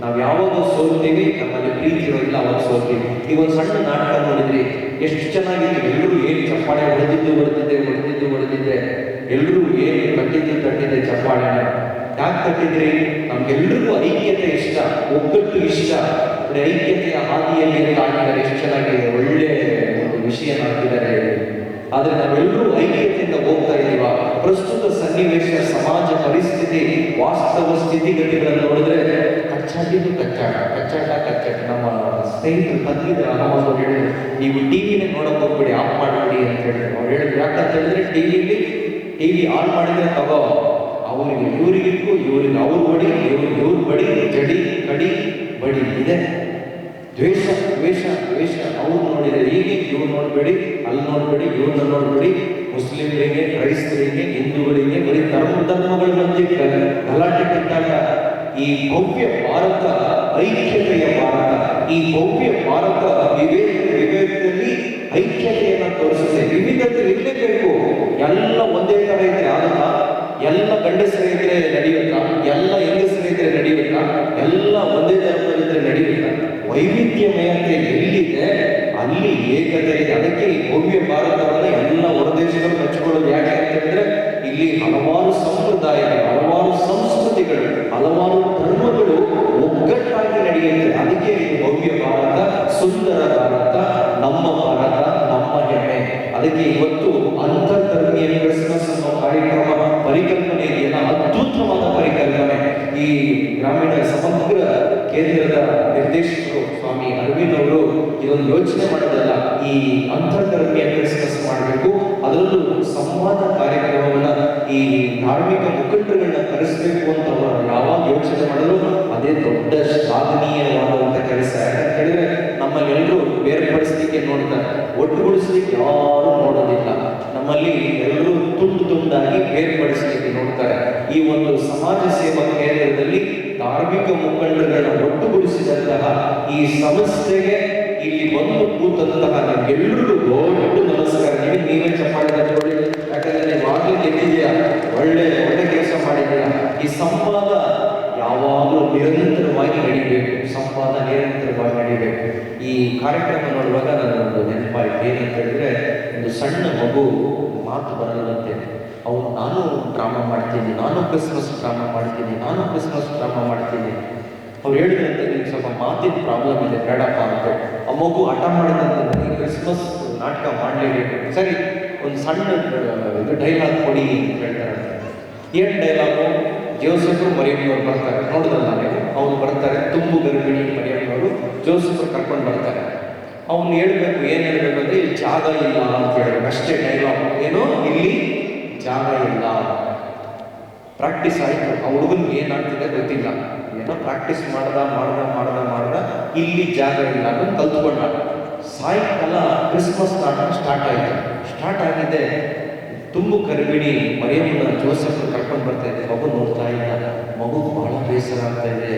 ನಾವು ಯಾವಾಗ ಸೋಲ್ತೀವಿ, ನಮ್ಮಲ್ಲಿ ಪ್ರೀತಿ ಇರೋದಿಲ್ಲ, ಅವಾಗ ಸೋಲ್ತೀವಿ. ಈಗ ಒಂದು ಸಣ್ಣ ನಾಟಕ ನೋಡಿದ್ರಿ, ಎಷ್ಟು ಚೆನ್ನಾಗಿದೆ. ಎಲ್ಲರೂ ಏನು ಚಪ್ಪಾಳೆ ಹೊಡೆದಿದ್ದೆ, ಎಲ್ಲರೂ ಏನು ತಟ್ಟಿದ್ದೆ ಚಪ್ಪಾಳೆ. ಯಾಕೆ ತಟ್ಟಿದ್ರಿ? ನಮ್ಗೆಲ್ರಿಗೂ ಐಕ್ಯತೆ ಇಷ್ಟ, ಒಗ್ಗಟ್ಟು ಇಷ್ಟ. ಐಕ್ಯತೆಯ ಹಾದಿಯಲ್ಲಿ ಹಾಕಿದ್ದಾರೆ, ಎಷ್ಟು ಚೆನ್ನಾಗಿದೆ, ಒಳ್ಳೆ ಒಂದು ವಿಷಯ ಹಾಕಿದ್ದಾರೆ. ಆದರೆ ನಾವೆಲ್ಲರೂ ಐಕ್ಯತೆಯಿಂದ ಹೋಗ್ತಾ ಇದ್ದೀವ? ಪ್ರಸ್ತುತ ಸನ್ನಿವೇಶ, ಸಮಾಜ ಪರಿಸ್ಥಿತಿ, ವಾಸ್ತವ ಸ್ಥಿತಿಗತಿಗಳನ್ನು ನೋಡಿದ್ರೆ ಕಚ್ಚಾಟ. ನಮ್ಮ ಸ್ನೇಹಿತರು ತಂದಿದ್ರೆ ಅಮ್ಮವರು ಹೇಳಿದ್ರು, ನೀವು ಟಿವಿನೇ ನೋಡಕ್ ಹೋಗ್ಬೇಡಿ, ಆಫ್ ಮಾಡಬೇಡಿ ಅಂತ ಹೇಳಿದ್ರು. ಅವ್ರು ಹೇಳಿದ್ರು, ಯಾಕಂತ ಹೇಳಿದ್ರೆ ಟಿವಿ ಆನ್ ಮಾಡಿದ್ರೆ ತಗೋ, ಅವರಿಗೆ ಇವರಿಗೂ ಇವ್ರಿಗೆ ಅವ್ರು ಬಡಿ, ಇವ್ರು ಬಡಿ, ಜಡಿ ಕಡಿ ಬಡಿ ಇದೆ. ದ್ವೇಷ ಅವ್ರು ನೋಡಿದರೆ ಹೀಗೆ, ಇವ್ರು ನೋಡಬೇಡಿ, ಅಲ್ಲಿ ನೋಡಬೇಡಿ, ಇವ್ರನ್ನ ನೋಡಬೇಡಿ. ಮುಸ್ಲಿಮರಿಗೆ, ಕ್ರೈಸ್ತರಿಗೆ, ಹಿಂದೂಗಳಿಗೆ ಬರೀ ಧರ್ಮಗಳ ಮಧ್ಯೆ ಗಲಾಟೆ ಕಿತ್ತಾಟ. ಈ ಭವ್ಯ ಭಾರತ ಐಕ್ಯತೆಯ ಭಾರತ, ಈ ಭವ್ಯ ಭಾರತ ವಿವೇಕದಲ್ಲಿ ಐಕ್ಯತೆಯನ್ನು ತೋರಿಸುತ್ತೆ. ವಿವಿಧತೆ ಇರಲೇಬೇಕು. ಎಲ್ಲ ಒಂದೇ ತರ ಇದ್ರೆ ಆಗಲ್ಲ, ಎಲ್ಲ ಗಂಡಸರಿದ್ರೆ ನಡೆಯುತ್ತಾ, ಎಲ್ಲ ಹೆಂಗಸರಿದ್ರೆ ನಡೆಯುತ್ತಾ, ಎಲ್ಲ ಒಂದೇ ಧರ್ಮದಲ್ಲಿದ್ರೆ ನಡೆಯುತ್ತಾ? ವೈವಿಧ್ಯಮಯತೆ ಎಲ್ಲಿದೆ ಅಲ್ಲಿ ಏಕತೆ ಇದೆ. ಅದಕ್ಕೆ ಈ ಭವ್ಯ ಭಾರತವನ್ನು ಎಲ್ಲ ಹೊರದೇಶಗಳು ಹಂಚಿಕೊಳ್ಳೋದು ಯಾಕೆ ಅಂತ ಹೇಳಿದ್ರೆ, ಇಲ್ಲಿ ಹಲವಾರು ಸಂಪ್ರದಾಯಗಳು, ಹಲವಾರು ಸಂಸ್ಕೃತಿಗಳು, ಹಲವಾರು ಧರ್ಮಗಳು ಒಗ್ಗಟ್ಟಾಗಿ ನಡೆಯುತ್ತೆ. ಅದಕ್ಕೆ ಈ ಭವ್ಯ ಭಾರತ, ಸುಂದರ ಭಾರತ, ನಮ್ಮ ಭಾರತ, ನಮ್ಮ ಹೆಮ್ಮೆ. ಅದಕ್ಕೆ ಇವತ್ತು ಅಂತರ್ಧರ್ಮೀಯ ಕ್ರಿಸ್ಮಸ್ ಅನ್ನೋ ಕಾರ್ಯಕ್ರಮ ಪರಿಕಲ್ಪನೆ ಇದೆಯಲ್ಲ, ಅದ್ಭುತವಾದ ಪರಿಕಲ್ಪನೆ. ಈ ಗ್ರಾಮೀಣ ಸಮಗ್ರ ಕೇಂದ್ರದ ನಿರ್ದೇಶಕರು ಸ್ವಾಮಿ ಅರವಿಂದ್ ಅವರು ಇದೊಂದು ಯೋಚನೆ ಮಾಡೋದಲ್ಲ, ಈ ಅಂತರ್ಧರ್ಮೀಯ ಕ್ರಿಸ್ಮಸ್ ಮಾಡಬೇಕು, ಅದರಲ್ಲೂ ಸಂವಾದ ಕಾರ್ಯಕ್ರಮವನ್ನ, ಈ ಧಾರ್ಮಿಕ ಮುಖಂಡರುಗಳನ್ನ ಕರೆಸಬೇಕು ಅಂತ ಅವರು ಯಾವಾಗ ಯೋಚನೆ ಮಾಡಿದ್ರು ಅದೇ ದೊಡ್ಡ ಶ್ಲಾಘನೀಯವಾದಂಥ ಕೆಲಸ. ಯಾಕಂತ ಹೇಳಿದ್ರೆ ನಮ್ಮಲ್ಲೆಲ್ಲರೂ ಬೇರ್ಪಡಿಸ್ಲಿಕ್ಕೆ ನೋಡ್ತಾರೆ, ಒಟ್ಟುಗೂಡಿಸ್ಲಿಕ್ಕೆ ಯಾರು ನೋಡೋದಿಲ್ಲ. ನಮ್ಮಲ್ಲಿ ಎಲ್ಲರೂ ತುಂಡಾಗಿ ಬೇರ್ಪಡಿಸಲಿಕ್ಕೆ ನೋಡ್ತಾರೆ. ಈ ಒಂದು ಸಮಾಜ ಸೇವಾ ಕೇಂದ್ರದಲ್ಲಿ ಧಾರ್ಮಿಕ ಮುಖಂಡರುಗಳನ್ನ ಒಟ್ಟುಗೂಡಿಸಿದಂತಹ ಈ ಸಂಸ್ಥೆಗೆ ಇಲ್ಲಿ ಬಂದು ಕೂತಂತಹ ನಮ್ಗೆಲ್ಲರಿಗೂ ದೊಡ್ಡ ನಮಸ್ಕಾರ. ನೀವೇ ಚಪ್ಪಾಳೆ ತಗೊಳ್ಳಿ, ಯಾಕಂದ್ರೆ ನೀವು ಆಗಲೇ ಗೆದ್ದಿದೆಯಾ, ಒಳ್ಳೆ ಕೆಲಸ ಮಾಡಿದ್ದೀರಾ. ಈ ಸಂವಾದ ಯಾವಾಗಲೂ ನಿರಂತರವಾಗಿ ನಡೀಬೇಕು, ಸಂವಾದ ನಿರಂತರವಾಗಿ ನಡೀಬೇಕು. ಈ ಕಾರ್ಯಕ್ರಮ ನೋಡುವಾಗ ನನ್ನೊಂದು ನೆನಪಾಯಿತು. ಏನಂತ ಹೇಳಿದ್ರೆ, ಒಂದು ಸಣ್ಣ ಮಗು ಮಾತು ಬರಲ್ಲಂತೆ, ಅವನು ನಾನು ಡ್ರಾಮಾ ಮಾಡ್ತೀನಿ, ನಾನು ಕ್ರಿಸ್ಮಸ್ ಡ್ರಾಮಾ ಮಾಡ್ತೀನಿ. ಅವ್ರು ಹೇಳಿದ್ರಂತೆ, ನಿಮ್ಗೆ ಸ್ವಲ್ಪ ಮಾತಿನ ಪ್ರಾಬ್ಲಮ್ ಇದೆ, ಬೇಡಪ್ಪ ಅಂತ. ಆ ಮಗು ಹಠ ಮಾಡಿದಂತೆ, ನನಗೆ ಕ್ರಿಸ್ಮಸ್ ನಾಟಕ ಮಾಡಲೇಬೇಕು. ಸರಿ, ಒಂದು ಸಣ್ಣ ಇದು ಡೈಲಾಗ್ ಕೊಡಿ ಅಂತ ಹೇಳ್ತಾರೆ. ಏನು ಡೈಲಾಗು? ಜೋಸೆಫರು ಮರಿಯಮ್ಮನವರು ಬರ್ತಾರೆ, ನೋಡಿದ್ರಲ್ಲ ನೀವು, ಅವ್ರು ಬರ್ತಾರೆ, ತುಂಬು ಗರ್ಭಿಣಿ ಮರಿಯಮ್ಮನವರು ಜೋಸೆಫರು ಕರ್ಕೊಂಡು ಬರ್ತಾರೆ. ಅವ್ನು ಹೇಳ್ಬೇಕು, ಏನು ಹೇಳ್ಬೇಕು ಅಂದರೆ, ಇಲ್ಲಿ ಜಾಗ ಇಲ್ಲ ಅಂತ ಹೇಳ್ಬೇಕು ಅಷ್ಟೇ ಡೈಲಾಗ್. ಏನೋ ಇಲ್ಲಿ ಜಾಗ ಇಲ್ಲ. ಪ್ರಾಕ್ಟೀಸ್ ಆಯಿತು. ಆ ಹುಡುಗನಿಗೆ ಏನಾಗ್ತಿದೆ ಗೊತ್ತಿಲ್ಲ, ಏನೋ ಪ್ರಾಕ್ಟೀಸ್ ಮಾಡ್ದ ಇಲ್ಲಿ ಜಾಗ ಇಲ್ಲ ಅಂತ ಕಲ್ತ್ಕೊಂಡ. ಸಾಯಂಕಾಲ ಕ್ರಿಸ್ಮಸ್ ನಾಟಕ ಸ್ಟಾರ್ಟ್ ಆಗಿದೆ. ತುಂಬು ಗರ್ಭಿಣಿ ಮರಿಯಮ್ಮನ ಜೋಸೆಫ್ ಕರ್ಕೊಂಡು ಬರ್ತಾ ಇದೆ. ಮಗು ನೋಡ್ತಾ ಇಲ್ಲ, ಮಗು ಬಹಳ ಬೇಸರ ಆಗ್ತಾ ಇದೆ.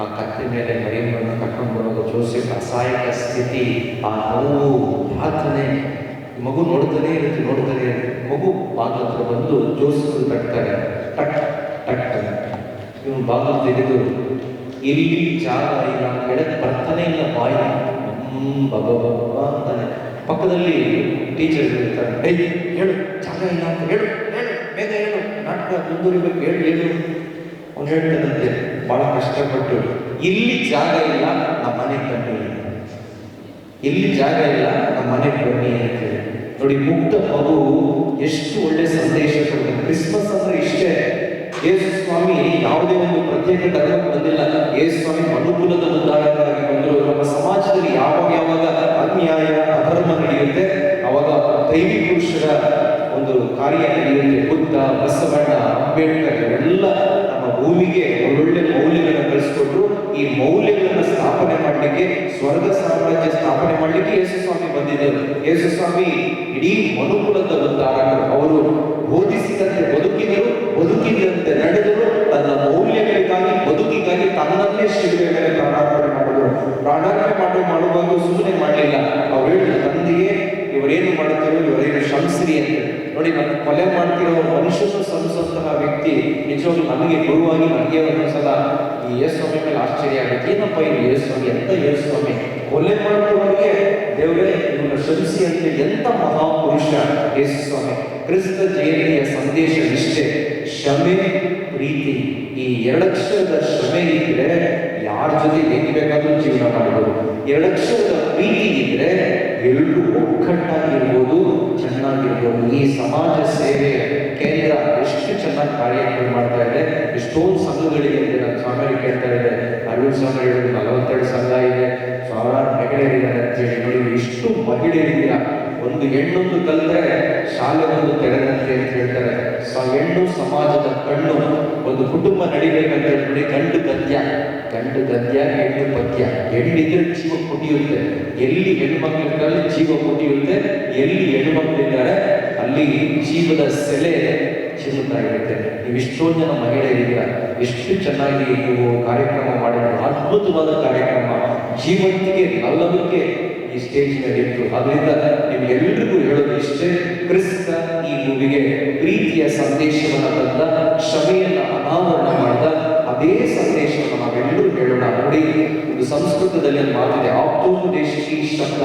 ಆ ಕತ್ತೆ ಮೇಲೆ ಮರಿಯಮ್ಮನ ಕರ್ಕೊಂಡು ಬರೋದು ಜೋಸೆಫ್, ಅಸಹಾಯಕ ಸ್ಥಿತಿ, ಆ ನೋವು, ಪ್ರಾರ್ಥನೆ. ಮಗು ನೋಡ್ತಾನೆ ಇರುತ್ತೆ. ಮಗು ಬಾಗಿಲ ಹತ್ರ ಬಂದು ಜೋಸೆಫ್ ತಟ್ತಾರೆ, ಟಕ್ ಟಕ್ ಇವನು ಬಾಗಿಲು ತೆಗೆದು ಇಲ್ಲಿ ಜಾಗ ಇಲ್ಲ ಅಂತ ಹೇಳಕ್ಕೆ ಬರ್ತಾನೆ ಇಲ್ಲ ಬಾಯಿ ಬಾಬಾ ಅಂತಾನೆ. ಪಕ್ಕದಲ್ಲಿ ಟೀಚರ್ ಇರ್ತಾರೆ, ಹೇಳು ಜಾಗ ಇಲ್ಲ ಅಂತ ಹೇಳು ಹೇಳು ಬೇಗ ಹೇಳು, ನಾಟಕ ಮುಂದುವರಿಬೇಕು, ಹೇಳು. ಅವ್ನು ಹೇಳ್ತಾನಂತೆ ಭಾಳ ಕಷ್ಟಪಟ್ಟು, ಇಲ್ಲಿ ಜಾಗ ಇಲ್ಲ ನಮ್ಮ ಮನೆಗೆ ಬನ್ನಿ, ಇಲ್ಲಿ ಜಾಗ ಇಲ್ಲ ನಮ್ಮ ಮನೆಗೆ ಬನ್ನಿ ಅಂತೇಳಿ. ನೋಡಿ, ಮುಕ್ತ ಮಗು ಎಷ್ಟು ಒಳ್ಳೆ ಸಂದೇಶ ಕೊಡ್ತಾರೆ. ಕ್ರಿಸ್ಮಸ್ ಅಂದ್ರೆ ಇಷ್ಟೇ. ಯೇಸು ಸ್ವಾಮಿ ಯಾವುದೇ ಒಂದು ಪ್ರತ್ಯೇಕ ಧರ್ಮಕ್ಕೆ ಬಂದಿಲ್ಲ. ಯೇಸು ಸ್ವಾಮಿ ಮನುಕುಲದ ಉದ್ಧಾರಕರಾಗಿ ಬಂದರು. ನಮ್ಮ ಸಮಾಜದಲ್ಲಿ ಯಾವಾಗ ಅನ್ಯಾಯ ಅಧರ್ಮ ನಡೆಯುತ್ತೆ ಅವಾಗ ದೈವಿ ಪುರುಷರ ಒಂದು ಕಾರ್ಯ ನಡೆಯುತ್ತೆ. ಬುದ್ಧ, ಬಸವಣ್ಣ, ಅಂಬೇಡ್ಕರ್ ಎಲ್ಲ ನಮ್ಮ ಭೂಮಿಗೆ ಒಳ್ಳೊಳ್ಳೆ ಮೌಲ್ಯಗಳನ್ನು ಕಳಿಸ್ಕೊಟ್ರು. ಈ ಮೌಲ್ಯಗಳನ್ನು ಸ್ಥಾಪನೆ ಮಾಡಲಿಕ್ಕೆ, ಸ್ವರ್ಗ ಸಾಮ್ರಾಜ್ಯ ಸ್ಥಾಪನೆ ಮಾಡಲಿಕ್ಕೆ ಯೇಸು ಸ್ವಾಮಿ ಬಂದಿದ್ದರು. ಯೇಸು ಸ್ವಾಮಿ ಇಡೀ ಮನುಕುಲದ ಉದ್ಧಾರಕರು. ಅವರು ಬೋಧಿಸಿದಂತೆ ಬದುಕಿದರು, ಬದುಕಿದಂತೆ ನಡೆದರು. ತನ್ನ ಮೌಲ್ಯಗಳಿಗಾಗಿ, ಬದುಕಿಗಾಗಿ ತನ್ನನ್ನೇ ಶಿಲುಬೆ ಮೇಲೆ ಪ್ರಾಣಾರ್ಪಣೆ ಮಾಡಿದರು. ಪ್ರಾಣಾರ್ಪಣೆ ಮಾಡುವಾಗ ಸುಮ್ಮನೆ ಮಾಡಲಿಲ್ಲ. ಅವ್ರು ಹೇಳಿದ ತಂದೆಯೇ, ಇವರೇನು ಮಾಡ್ತಾರೋ ಇವರೇನು ಶ್ರಮಿಸ್ರಿ ಅಂತ. ನೋಡಿ, ನಾನು ಕೊಲೆ ಮಾಡ್ತಿರೋ ಮನುಷ್ಯನು ಸಂಸಂತಹ ವ್ಯಕ್ತಿ ನಿಜವಾಗ್ಲೂ ನನಗೆ ಗುರುವಾಗಿ ನನಗೆ ಒಂದೊಂದ್ಸಲ ಈ ಯೇಸುಸ್ವಾಮಿ ಮೇಲೆ ಆಶ್ಚರ್ಯ ಆಗುತ್ತೆ. ಏನಪ್ಪ ಇದು ಯೇಸುಸ್ವಾಮಿ, ಎಂತ ಯೇಸುಸ್ವಾಮಿ, ಕೊಲೆ ಮಾಡ್ತಿರೋರಿಗೆ ದೇವರೇ ಇವನ್ನ ಶ್ರಮಿಸಿ ಅಂತ. ಎಂತ ಮಹಾಪುರುಷ ಯೇಸುಸ್ವಾಮಿ. ಕ್ರಿಸ್ತ ಜಯಂತಿಯ ಸಂದೇಶ ಇಷ್ಟೇ: ಕ್ಷಮೆ, ಪ್ರೀತಿ. ಈ ಎರಡಕ್ಷರದ ಶ್ರಮೆ ಇದ್ರೆ ಯಾರ ಜೊತೆ ಹೆಂಗ್ ಬೇಕಾದ್ರೂ ಜೀವನ ಮಾಡಬಹುದು. ಎರಡಕ್ಷರದ ಪ್ರೀತಿ ಇದ್ರೆ ಎಲ್ಲರೂ ಒಗ್ಗಟ್ಟಾಗಿರ್ಬೋದು, ಚೆನ್ನಾಗಿರ್ಬೋದು. ಈ ಸಮಾಜ ಸೇವೆ ಕೇಂದ್ರ ಎಷ್ಟು ಚೆನ್ನಾಗಿ ಕಾರ್ಯಕ್ರಮ ಮಾಡ್ತಾ ಇದೆ. ಎಷ್ಟೊಂದು ಸಂಘಗಳಿದೆ ಅಂತ ನಾನು ಸ್ವಾಮಿಯರಿಗೆ ಕೇಳ್ತಾ ಇದ್ದೆ. ಅರವಿಂದ್ ಸ್ವಾಮಿ ಹೇಳಿದ್ರು 42 ಸಂಘ ಇದೆ, ಸಾವಿರಾರು ಮಹಿಳೆಯರಿದ್ದಾರೆ ಅಂತ ಹೇಳಿ. ನೋಡಿ, ಇಷ್ಟು ಮಹಿಳೆಯರಿದ್ದೀರ. ಒಂದು ಹೆಣ್ಣೊಂದು ಕಲಿತ್ರೆ ಶಾಲೆ ಒಂದು ತೆರೆದಂತೆ ಅಂತ ಹೇಳ್ತಾರೆ. ಹೆಣ್ಣು ಸಮಾಜದ ಕಣ್ಣು. ಒಂದು ಕುಟುಂಬ ನಡಿಬೇಕಂತ ಹೇಳಿ ಗಂಡು ಗದ್ಯ, ಹೆಣ್ಣು ಪದ್ಯ. ಹೆಣ್ಣಿದ್ರೆ ಜೀವ ಕುಟಿಯುತ್ತೆ. ಎಲ್ಲಿ ಹೆಣ್ಮಕ್ಳಿದ್ದಾರೆ ಜೀವ ಕುಟಿಯುತ್ತೆ, ಎಲ್ಲಿ ಹೆಣ್ಮಕ್ಳಿದ್ದಾರೆ ಅಲ್ಲಿ ಜೀವದ ಸೆಲೆ ಚಿಮ್ಮುತ್ತಾ ಇರುತ್ತೆ. ನೀವು ಇಷ್ಟೊಂದು ಜನ ಮಹಿಳೆಯರಿದ್ದೀರ, ಎಷ್ಟು ಚೆನ್ನಾಗಿ ನೀವು ಕಾರ್ಯಕ್ರಮ ಮಾಡಿದ್ರು. ಅದ್ಭುತವಾದ ಕಾರ್ಯಕ್ರಮ, ಜೀವಂತಿಗೆ ನಲ್ಲದಕ್ಕೆ ಈ ಸ್ಟೇಜಿನಲ್ಲಿ ಇತ್ತು. ಅದರಿಂದ ನಿಮ್ಗೆಲ್ಲರಿಗೂ ಹೇಳೋದು ಇಷ್ಟೇ: ಕ್ರಿಸ್ತ ಈ ಭೂಮಿಗೆ ಪ್ರೀತಿಯ ಸಂದೇಶವನ್ನು ತಂದ, ಕ್ಷಮೆಯನ್ನ ಅನಾವರಣ ಮಾಡಿದ. ಅದೇ ಸಂದೇಶವನ್ನು ನಾವೆಲ್ಲರೂ ಹೇಳೋಣ. ನೋಡಿ, ಒಂದು ಸಂಸ್ಕೃತದಲ್ಲಿ ಒಂದು ಮಾತಿದೆ, ಆಪ್ತೋಪದೇಶಿ ಶಬ್ದ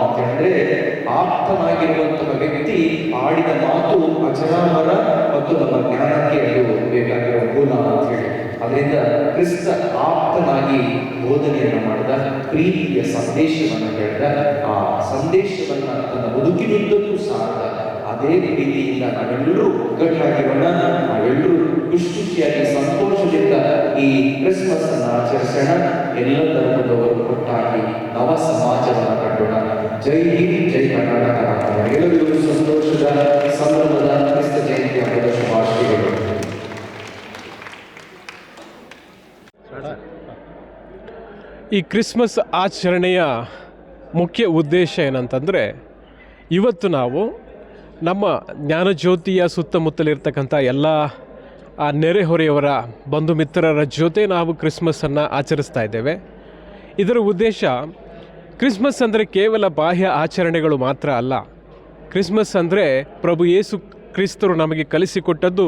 ಅಂತ ಹೇಳಿದ್ರೆ, ಆಪ್ತನಾಗಿರುವಂತಹ ವ್ಯಕ್ತಿ ಆಡಿದ ಮಾತು ಅಜರಾಮರ ಮತ್ತು ನಮ್ಮ ಜ್ಞಾನಕ್ಕೆ ಅದು ಬೇಕಾಗಿರೋ ಮೂಲ ಅಂತ ಹೇಳಿ. ಅದರಿಂದ ಕ್ರಿಸ್ತ ಆಪ್ತನಾಗಿ ಬೋಧನೆಯನ್ನು ಮಾಡಿದ, ಪ್ರೀತಿಯ ಸಂದೇಶವನ್ನು ಹೇಳಿದ, ಆ ಸಂದೇಶವನ್ನ ತನ್ನ ಬದುಕಿನುದ್ದಕ್ಕೂ ಸಾರದ. ಅದೇ ಪ್ರೀತಿಯಿಂದ ನಾವೆಲ್ಲರೂ ಒಗ್ಗಟ್ಟಾಗಿರೋಣ. ನಾವೆಲ್ಲರೂ ಖುಷಿಯಾಗಿ ಸಂತೋಷದಿಂದ ಈ ಕ್ರಿಸ್ಮಸ್ ಅನ್ನು ಆಚರಿಸೋಣ. ಎಲ್ಲ ಧರ್ಮದವರು ಒಟ್ಟಾಗಿ ನವ ಸಮಾಜವನ್ನು ಕಟ್ಟೋಣ. ಜೈ ಹಿಂದ್, ಜೈ ಕರ್ನಾಟಕ. ಎಲ್ಲರಿಗೂ ಸಂತೋಷದ, ಸಂಭ್ರಮದ ಕ್ರಿಸ್ತ ಜಯಂತಿ ಹಬ್ಬದ ಶುಭಾಶಯಗಳು. ಈ ಕ್ರಿಸ್ಮಸ್ ಆಚರಣೆಯ ಮುಖ್ಯ ಉದ್ದೇಶ ಏನಂತಂದರೆ, ಇವತ್ತು ನಾವು ನಮ್ಮ ಜ್ಞಾನಜ್ಯೋತಿಯ ಸುತ್ತಮುತ್ತಲಿರ್ತಕ್ಕಂಥ ಎಲ್ಲ ನೆರೆಹೊರೆಯವರ ಬಂಧು ಮಿತ್ರರ ಜೊತೆ ನಾವು ಕ್ರಿಸ್ಮಸ್ಸನ್ನು ಆಚರಿಸ್ತಾ ಇದ್ದೇವೆ. ಇದರ ಉದ್ದೇಶ, ಕ್ರಿಸ್ಮಸ್ ಅಂದರೆ ಕೇವಲ ಬಾಹ್ಯ ಆಚರಣೆಗಳು ಮಾತ್ರ ಅಲ್ಲ. ಕ್ರಿಸ್ಮಸ್ ಅಂದರೆ ಪ್ರಭು ಯೇಸು ಕ್ರಿಸ್ತರು ನಮಗೆ ಕಲಿಸಿಕೊಟ್ಟದ್ದು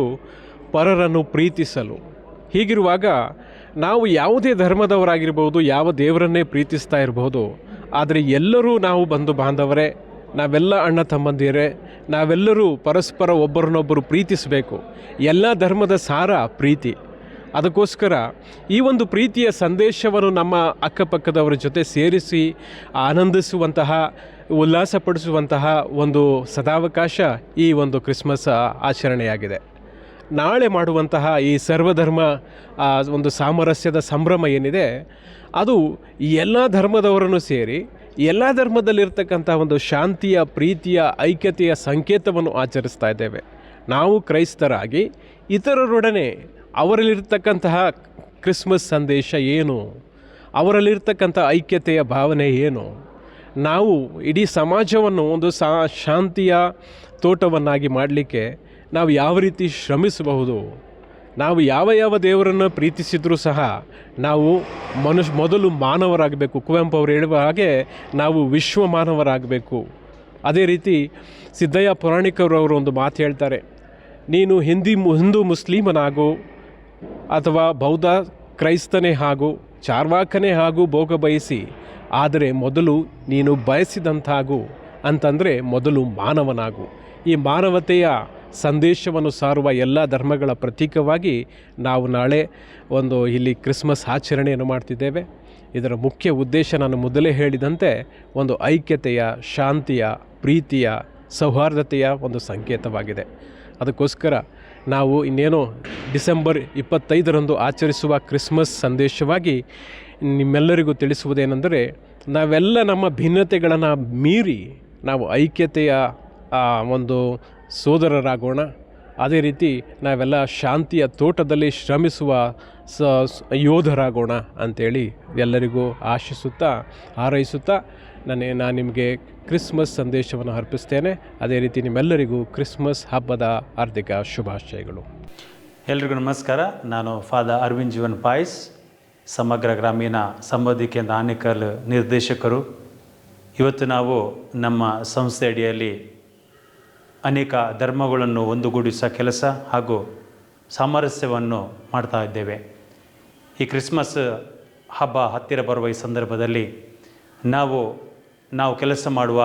ಪರರನ್ನು ಪ್ರೀತಿಸಲು. ಹೀಗಿರುವಾಗ ನಾವು ಯಾವುದೇ ಧರ್ಮದವರಾಗಿರ್ಬೋದು, ಯಾವ ದೇವರನ್ನೇ ಪ್ರೀತಿಸ್ತಾ ಇರಬಹುದು, ಆದರೆ ಎಲ್ಲರೂ ನಾವು ಬಂಧು ಬಾಂಧವರೇ, ನಾವೆಲ್ಲ ಅಣ್ಣ ತಮ್ಮಂದಿರೇ, ನಾವೆಲ್ಲರೂ ಪರಸ್ಪರ ಒಬ್ಬರನ್ನೊಬ್ಬರು ಪ್ರೀತಿಸಬೇಕು. ಎಲ್ಲ ಧರ್ಮದ ಸಾರ ಪ್ರೀತಿ. ಅದಕ್ಕೋಸ್ಕರ ಈ ಒಂದು ಪ್ರೀತಿಯ ಸಂದೇಶವನ್ನು ನಮ್ಮ ಅಕ್ಕಪಕ್ಕದವರ ಜೊತೆ ಸೇರಿಸಿ ಆನಂದಿಸುವಂತಹ, ಉಲ್ಲಾಸಪಡಿಸುವಂತಹ ಒಂದು ಸದಾವಕಾಶ ಈ ಒಂದು ಕ್ರಿಸ್ಮಸ್ ಆಚರಣೆಯಾಗಿದೆ. ನಾಳೆ ಮಾಡುವಂತಹ ಈ ಸರ್ವಧರ್ಮ ಒಂದು ಸಾಮರಸ್ಯದ ಸಂಭ್ರಮ ಏನಿದೆ, ಅದು ಎಲ್ಲ ಧರ್ಮದವರನ್ನು ಸೇರಿ ಎಲ್ಲ ಧರ್ಮದಲ್ಲಿರ್ತಕ್ಕಂಥ ಒಂದು ಶಾಂತಿಯ, ಪ್ರೀತಿಯ, ಐಕ್ಯತೆಯ ಸಂಕೇತವನ್ನು ಆಚರಿಸ್ತಾ ಇದ್ದೇವೆ. ನಾವು ಕ್ರೈಸ್ತರಾಗಿ ಇತರರೊಡನೆ ಅವರಲ್ಲಿರ್ತಕ್ಕಂತಹ ಕ್ರಿಸ್ಮಸ್ ಸಂದೇಶ ಏನು, ಅವರಲ್ಲಿರ್ತಕ್ಕಂಥ ಐಕ್ಯತೆಯ ಭಾವನೆ ಏನು, ನಾವು ಇಡೀ ಸಮಾಜವನ್ನು ಒಂದು ಶಾಂತಿಯ ತೋಟವನ್ನಾಗಿ ಮಾಡಲಿಕ್ಕೆ ನಾವು ಯಾವ ರೀತಿ ಶ್ರಮಿಸಬಹುದು. ನಾವು ಯಾವ ಯಾವ ದೇವರನ್ನು ಪ್ರೀತಿಸಿದರೂ ಸಹ ನಾವು ಮೊದಲು ಮಾನವರಾಗಬೇಕು. ಕುವೆಂಪು ಅವರು ಹೇಳುವ ಹಾಗೆ ನಾವು ವಿಶ್ವ ಮಾನವರಾಗಬೇಕು. ಅದೇ ರೀತಿ ಸಿದ್ದಯ್ಯ ಪುರಾಣಿಕರವರು ಒಂದು ಮಾತು ಹೇಳ್ತಾರೆ, ನೀನು ಹಿಂದೂ ಮುಸ್ಲಿಮನಾಗು, ಅಥವಾ ಬೌದ್ಧ ಕ್ರೈಸ್ತನೇ ಹಾಗೂ ಚಾರ್ವಾಕನೇ ಹಾಗೂ ಭೋಗ ಬಯಸಿ, ಆದರೆ ಮೊದಲು ನೀನು ಬಯಸಿದಂತಾಗು ಅಂತಂದರೆ ಮೊದಲು ಮಾನವನಾಗು. ಈ ಮಾನವತೆಯ ಸಂದೇಶವನ್ನು ಸಾರುವ ಎಲ್ಲ ಧರ್ಮಗಳ ಪ್ರತೀಕವಾಗಿ ನಾವು ನಾಳೆ ಇಲ್ಲಿ ಕ್ರಿಸ್ಮಸ್ ಆಚರಣೆಯನ್ನು ಮಾಡ್ತಿದ್ದೇವೆ. ಇದರ ಮುಖ್ಯ ಉದ್ದೇಶ ನಾನು ಮೊದಲೇ ಹೇಳಿದಂತೆ ಒಂದು ಐಕ್ಯತೆಯ, ಶಾಂತಿಯ, ಪ್ರೀತಿಯ, ಸೌಹಾರ್ದತೆಯ ಒಂದು ಸಂಕೇತವಾಗಿದೆ. ಅದಕ್ಕೋಸ್ಕರ ನಾವು ಇನ್ನೇನು ಡಿಸೆಂಬರ್ 25ರಂದು ಆಚರಿಸುವ ಕ್ರಿಸ್ಮಸ್ ಸಂದೇಶವಾಗಿ ನಿಮ್ಮೆಲ್ಲರಿಗೂ ತಿಳಿಸುವುದೇನೆಂದರೆ, ನಾವೆಲ್ಲ ನಮ್ಮ ಭಿನ್ನತೆಗಳನ್ನು ಮೀರಿ ನಾವು ಐಕ್ಯತೆಯ ಒಂದು ಸೋದರರಾಗೋಣ. ಅದೇ ರೀತಿ ನಾವೆಲ್ಲ ಶಾಂತಿಯ ತೋಟದಲ್ಲಿ ಶ್ರಮಿಸುವ ಯೋಧರಾಗೋಣ ಅಂಥೇಳಿ ಎಲ್ಲರಿಗೂ ಆಶಿಸುತ್ತಾ, ಹಾರೈಸುತ್ತಾ ನಾನು ನಿಮಗೆ ಕ್ರಿಸ್ಮಸ್ ಸಂದೇಶವನ್ನು ಅರ್ಪಿಸ್ತೇನೆ. ಅದೇ ರೀತಿ ನಿಮ್ಮೆಲ್ಲರಿಗೂ ಕ್ರಿಸ್ಮಸ್ ಹಬ್ಬದ ಹಾರ್ದಿಕ ಶುಭಾಶಯಗಳು. ಎಲ್ರಿಗೂ ನಮಸ್ಕಾರ. ನಾನು ಫಾದರ್ ಅರವಿಂದ್ ಜೀವನ್ ಪಾಯ್ಸ್, ಸಮಗ್ರ ಗ್ರಾಮೀಣ ಸಂಬಂಧಿ ಕೇಂದ್ರ ಆನೇಕಲ್ ನಿರ್ದೇಶಕರು. ಇವತ್ತು ನಾವು ನಮ್ಮ ಸಂಸ್ಥೆ ಅಡಿಯಲ್ಲಿ ಅನೇಕ ಧರ್ಮಗಳನ್ನು ಒಂದುಗೂಡಿಸುವ ಕೆಲಸ ಹಾಗೂ ಸಾಮರಸ್ಯವನ್ನು ಮಾಡ್ತಾ ಇದ್ದೇವೆ. ಈ ಕ್ರಿಸ್ಮಸ್ ಹಬ್ಬ ಹತ್ತಿರ ಬರುವ ಈ ಸಂದರ್ಭದಲ್ಲಿ ನಾವು ಕೆಲಸ ಮಾಡುವ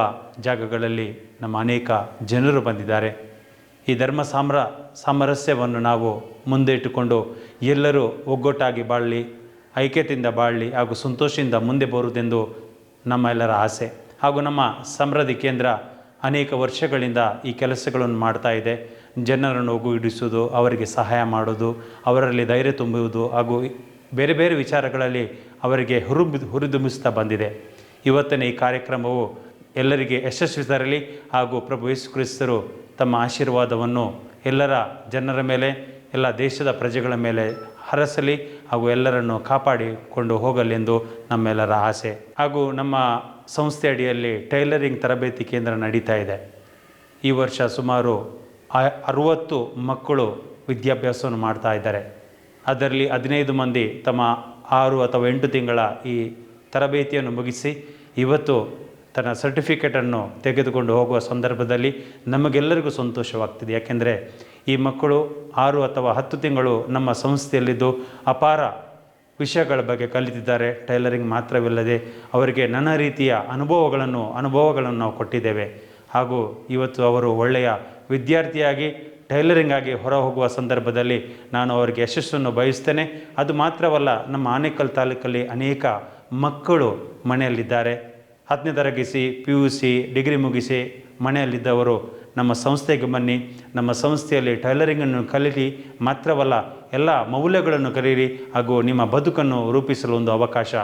ಜಾಗಗಳಲ್ಲಿ ನಮ್ಮ ಅನೇಕ ಜನರು ಬಂದಿದ್ದಾರೆ. ಈ ಧರ್ಮ ಸಾಮರಸ್ಯವನ್ನು ನಾವು ಮುಂದೆ ಇಟ್ಟುಕೊಂಡು ಎಲ್ಲರೂ ಒಗ್ಗಟ್ಟಾಗಿ ಬಾಳಲಿ, ಐಕ್ಯತೆಯಿಂದ ಬಾಳಲಿ ಹಾಗೂ ಸಂತೋಷದಿಂದ ಮುಂದೆ ಬರುವುದೆಂದು ನಮ್ಮ ಎಲ್ಲರ ಆಸೆ. ಹಾಗೂ ನಮ್ಮ ಸಮೃದ್ಧಿ ಕೇಂದ್ರ ಅನೇಕ ವರ್ಷಗಳಿಂದ ಈ ಕೆಲಸಗಳನ್ನು ಮಾಡ್ತಾ ಇದೆ. ಜನರನ್ನು ಒಗ್ಗೂಡಿಸುವುದು, ಅವರಿಗೆ ಸಹಾಯ ಮಾಡೋದು, ಅವರಲ್ಲಿ ಧೈರ್ಯ ತುಂಬುವುದು ಹಾಗೂ ಬೇರೆ ಬೇರೆ ವಿಚಾರಗಳಲ್ಲಿ ಅವರಿಗೆ ಹುರಿದುಂಬಿಸ್ತಾ ಬಂದಿದೆ. ಇವತ್ತಿನ ಈ ಕಾರ್ಯಕ್ರಮವು ಎಲ್ಲರಿಗೆ ಯಶಸ್ವಿ ತರಲಿ ಹಾಗೂ ಪ್ರಭು ಯೇಸು ಕ್ರಿಸ್ತರು ತಮ್ಮ ಆಶೀರ್ವಾದವನ್ನು ಎಲ್ಲರ ಜನರ ಮೇಲೆ, ಎಲ್ಲ ದೇಶದ ಪ್ರಜೆಗಳ ಮೇಲೆ ಹರಸಲಿ ಹಾಗೂ ಎಲ್ಲರನ್ನು ಕಾಪಾಡಿಕೊಂಡು ಹೋಗಲೆಂದು ನಮ್ಮೆಲ್ಲರ ಆಸೆ. ಹಾಗೂ ನಮ್ಮ ಸಂಸ್ಥೆ ಅಡಿಯಲ್ಲಿ ಟೈಲರಿಂಗ್ ತರಬೇತಿ ಕೇಂದ್ರ ನಡೀತಾ ಇದೆ. ಈ ವರ್ಷ ಸುಮಾರು 60 ಮಕ್ಕಳು ವಿದ್ಯಾಭ್ಯಾಸವನ್ನು ಮಾಡ್ತಾ ಇದ್ದಾರೆ. ಅದರಲ್ಲಿ 15 ಮಂದಿ ತಮ್ಮ 6 ಅಥವಾ 8 ತಿಂಗಳ ಈ ತರಬೇತಿಯನ್ನು ಮುಗಿಸಿ ಇವತ್ತು ತನ್ನ ಸರ್ಟಿಫಿಕೇಟನ್ನು ತೆಗೆದುಕೊಂಡು ಹೋಗುವ ಸಂದರ್ಭದಲ್ಲಿ ನಮಗೆಲ್ಲರಿಗೂ ಸಂತೋಷವಾಗ್ತಿದೆ. ಯಾಕೆಂದರೆ ಈ ಮಕ್ಕಳು 6 ಅಥವಾ 10 ತಿಂಗಳು ನಮ್ಮ ಸಂಸ್ಥೆಯಲ್ಲಿದ್ದು ಅಪಾರ ವಿಷಯಗಳ ಬಗ್ಗೆ ಕಲಿತಿದ್ದಾರೆ. ಟೈಲರಿಂಗ್ ಮಾತ್ರವಿಲ್ಲದೆ ಅವರಿಗೆ ನಾನಾ ರೀತಿಯ ಅನುಭವಗಳನ್ನು ನಾವು ಕೊಟ್ಟಿದ್ದೇವೆ. ಹಾಗೂ ಇವತ್ತು ಅವರು ಒಳ್ಳೆಯ ವಿದ್ಯಾರ್ಥಿಯಾಗಿ ಟೈಲರಿಂಗ್ ಆಗಿ ಹೊರ ಹೋಗುವ ಸಂದರ್ಭದಲ್ಲಿ ನಾನು ಅವರಿಗೆ ಯಶಸ್ಸನ್ನು ಬಯಸ್ತೇನೆ. ಅದು ಮಾತ್ರವಲ್ಲ, ನಮ್ಮ ಆನೇಕಲ್ ತಾಲೂಕಲ್ಲಿ ಅನೇಕ ಮಕ್ಕಳು ಮನೆಯಲ್ಲಿದ್ದಾರೆ. 10ನೇ ತರಗತಿ, PUC, ಡಿಗ್ರಿ ಮುಗಿಸಿ ಮನೆಯಲ್ಲಿದ್ದವರು ನಮ್ಮ ಸಂಸ್ಥೆಗೆ ಬನ್ನಿ. ನಮ್ಮ ಸಂಸ್ಥೆಯಲ್ಲಿ ಟೈಲರಿಂಗನ್ನು ಕಲೀರಿ, ಮಾತ್ರವಲ್ಲ ಎಲ್ಲ ಮೌಲ್ಯಗಳನ್ನು ಕಲಿಯಿರಿ ಹಾಗೂ ನಿಮ್ಮ ಬದುಕನ್ನು ರೂಪಿಸಲು ಒಂದು ಅವಕಾಶ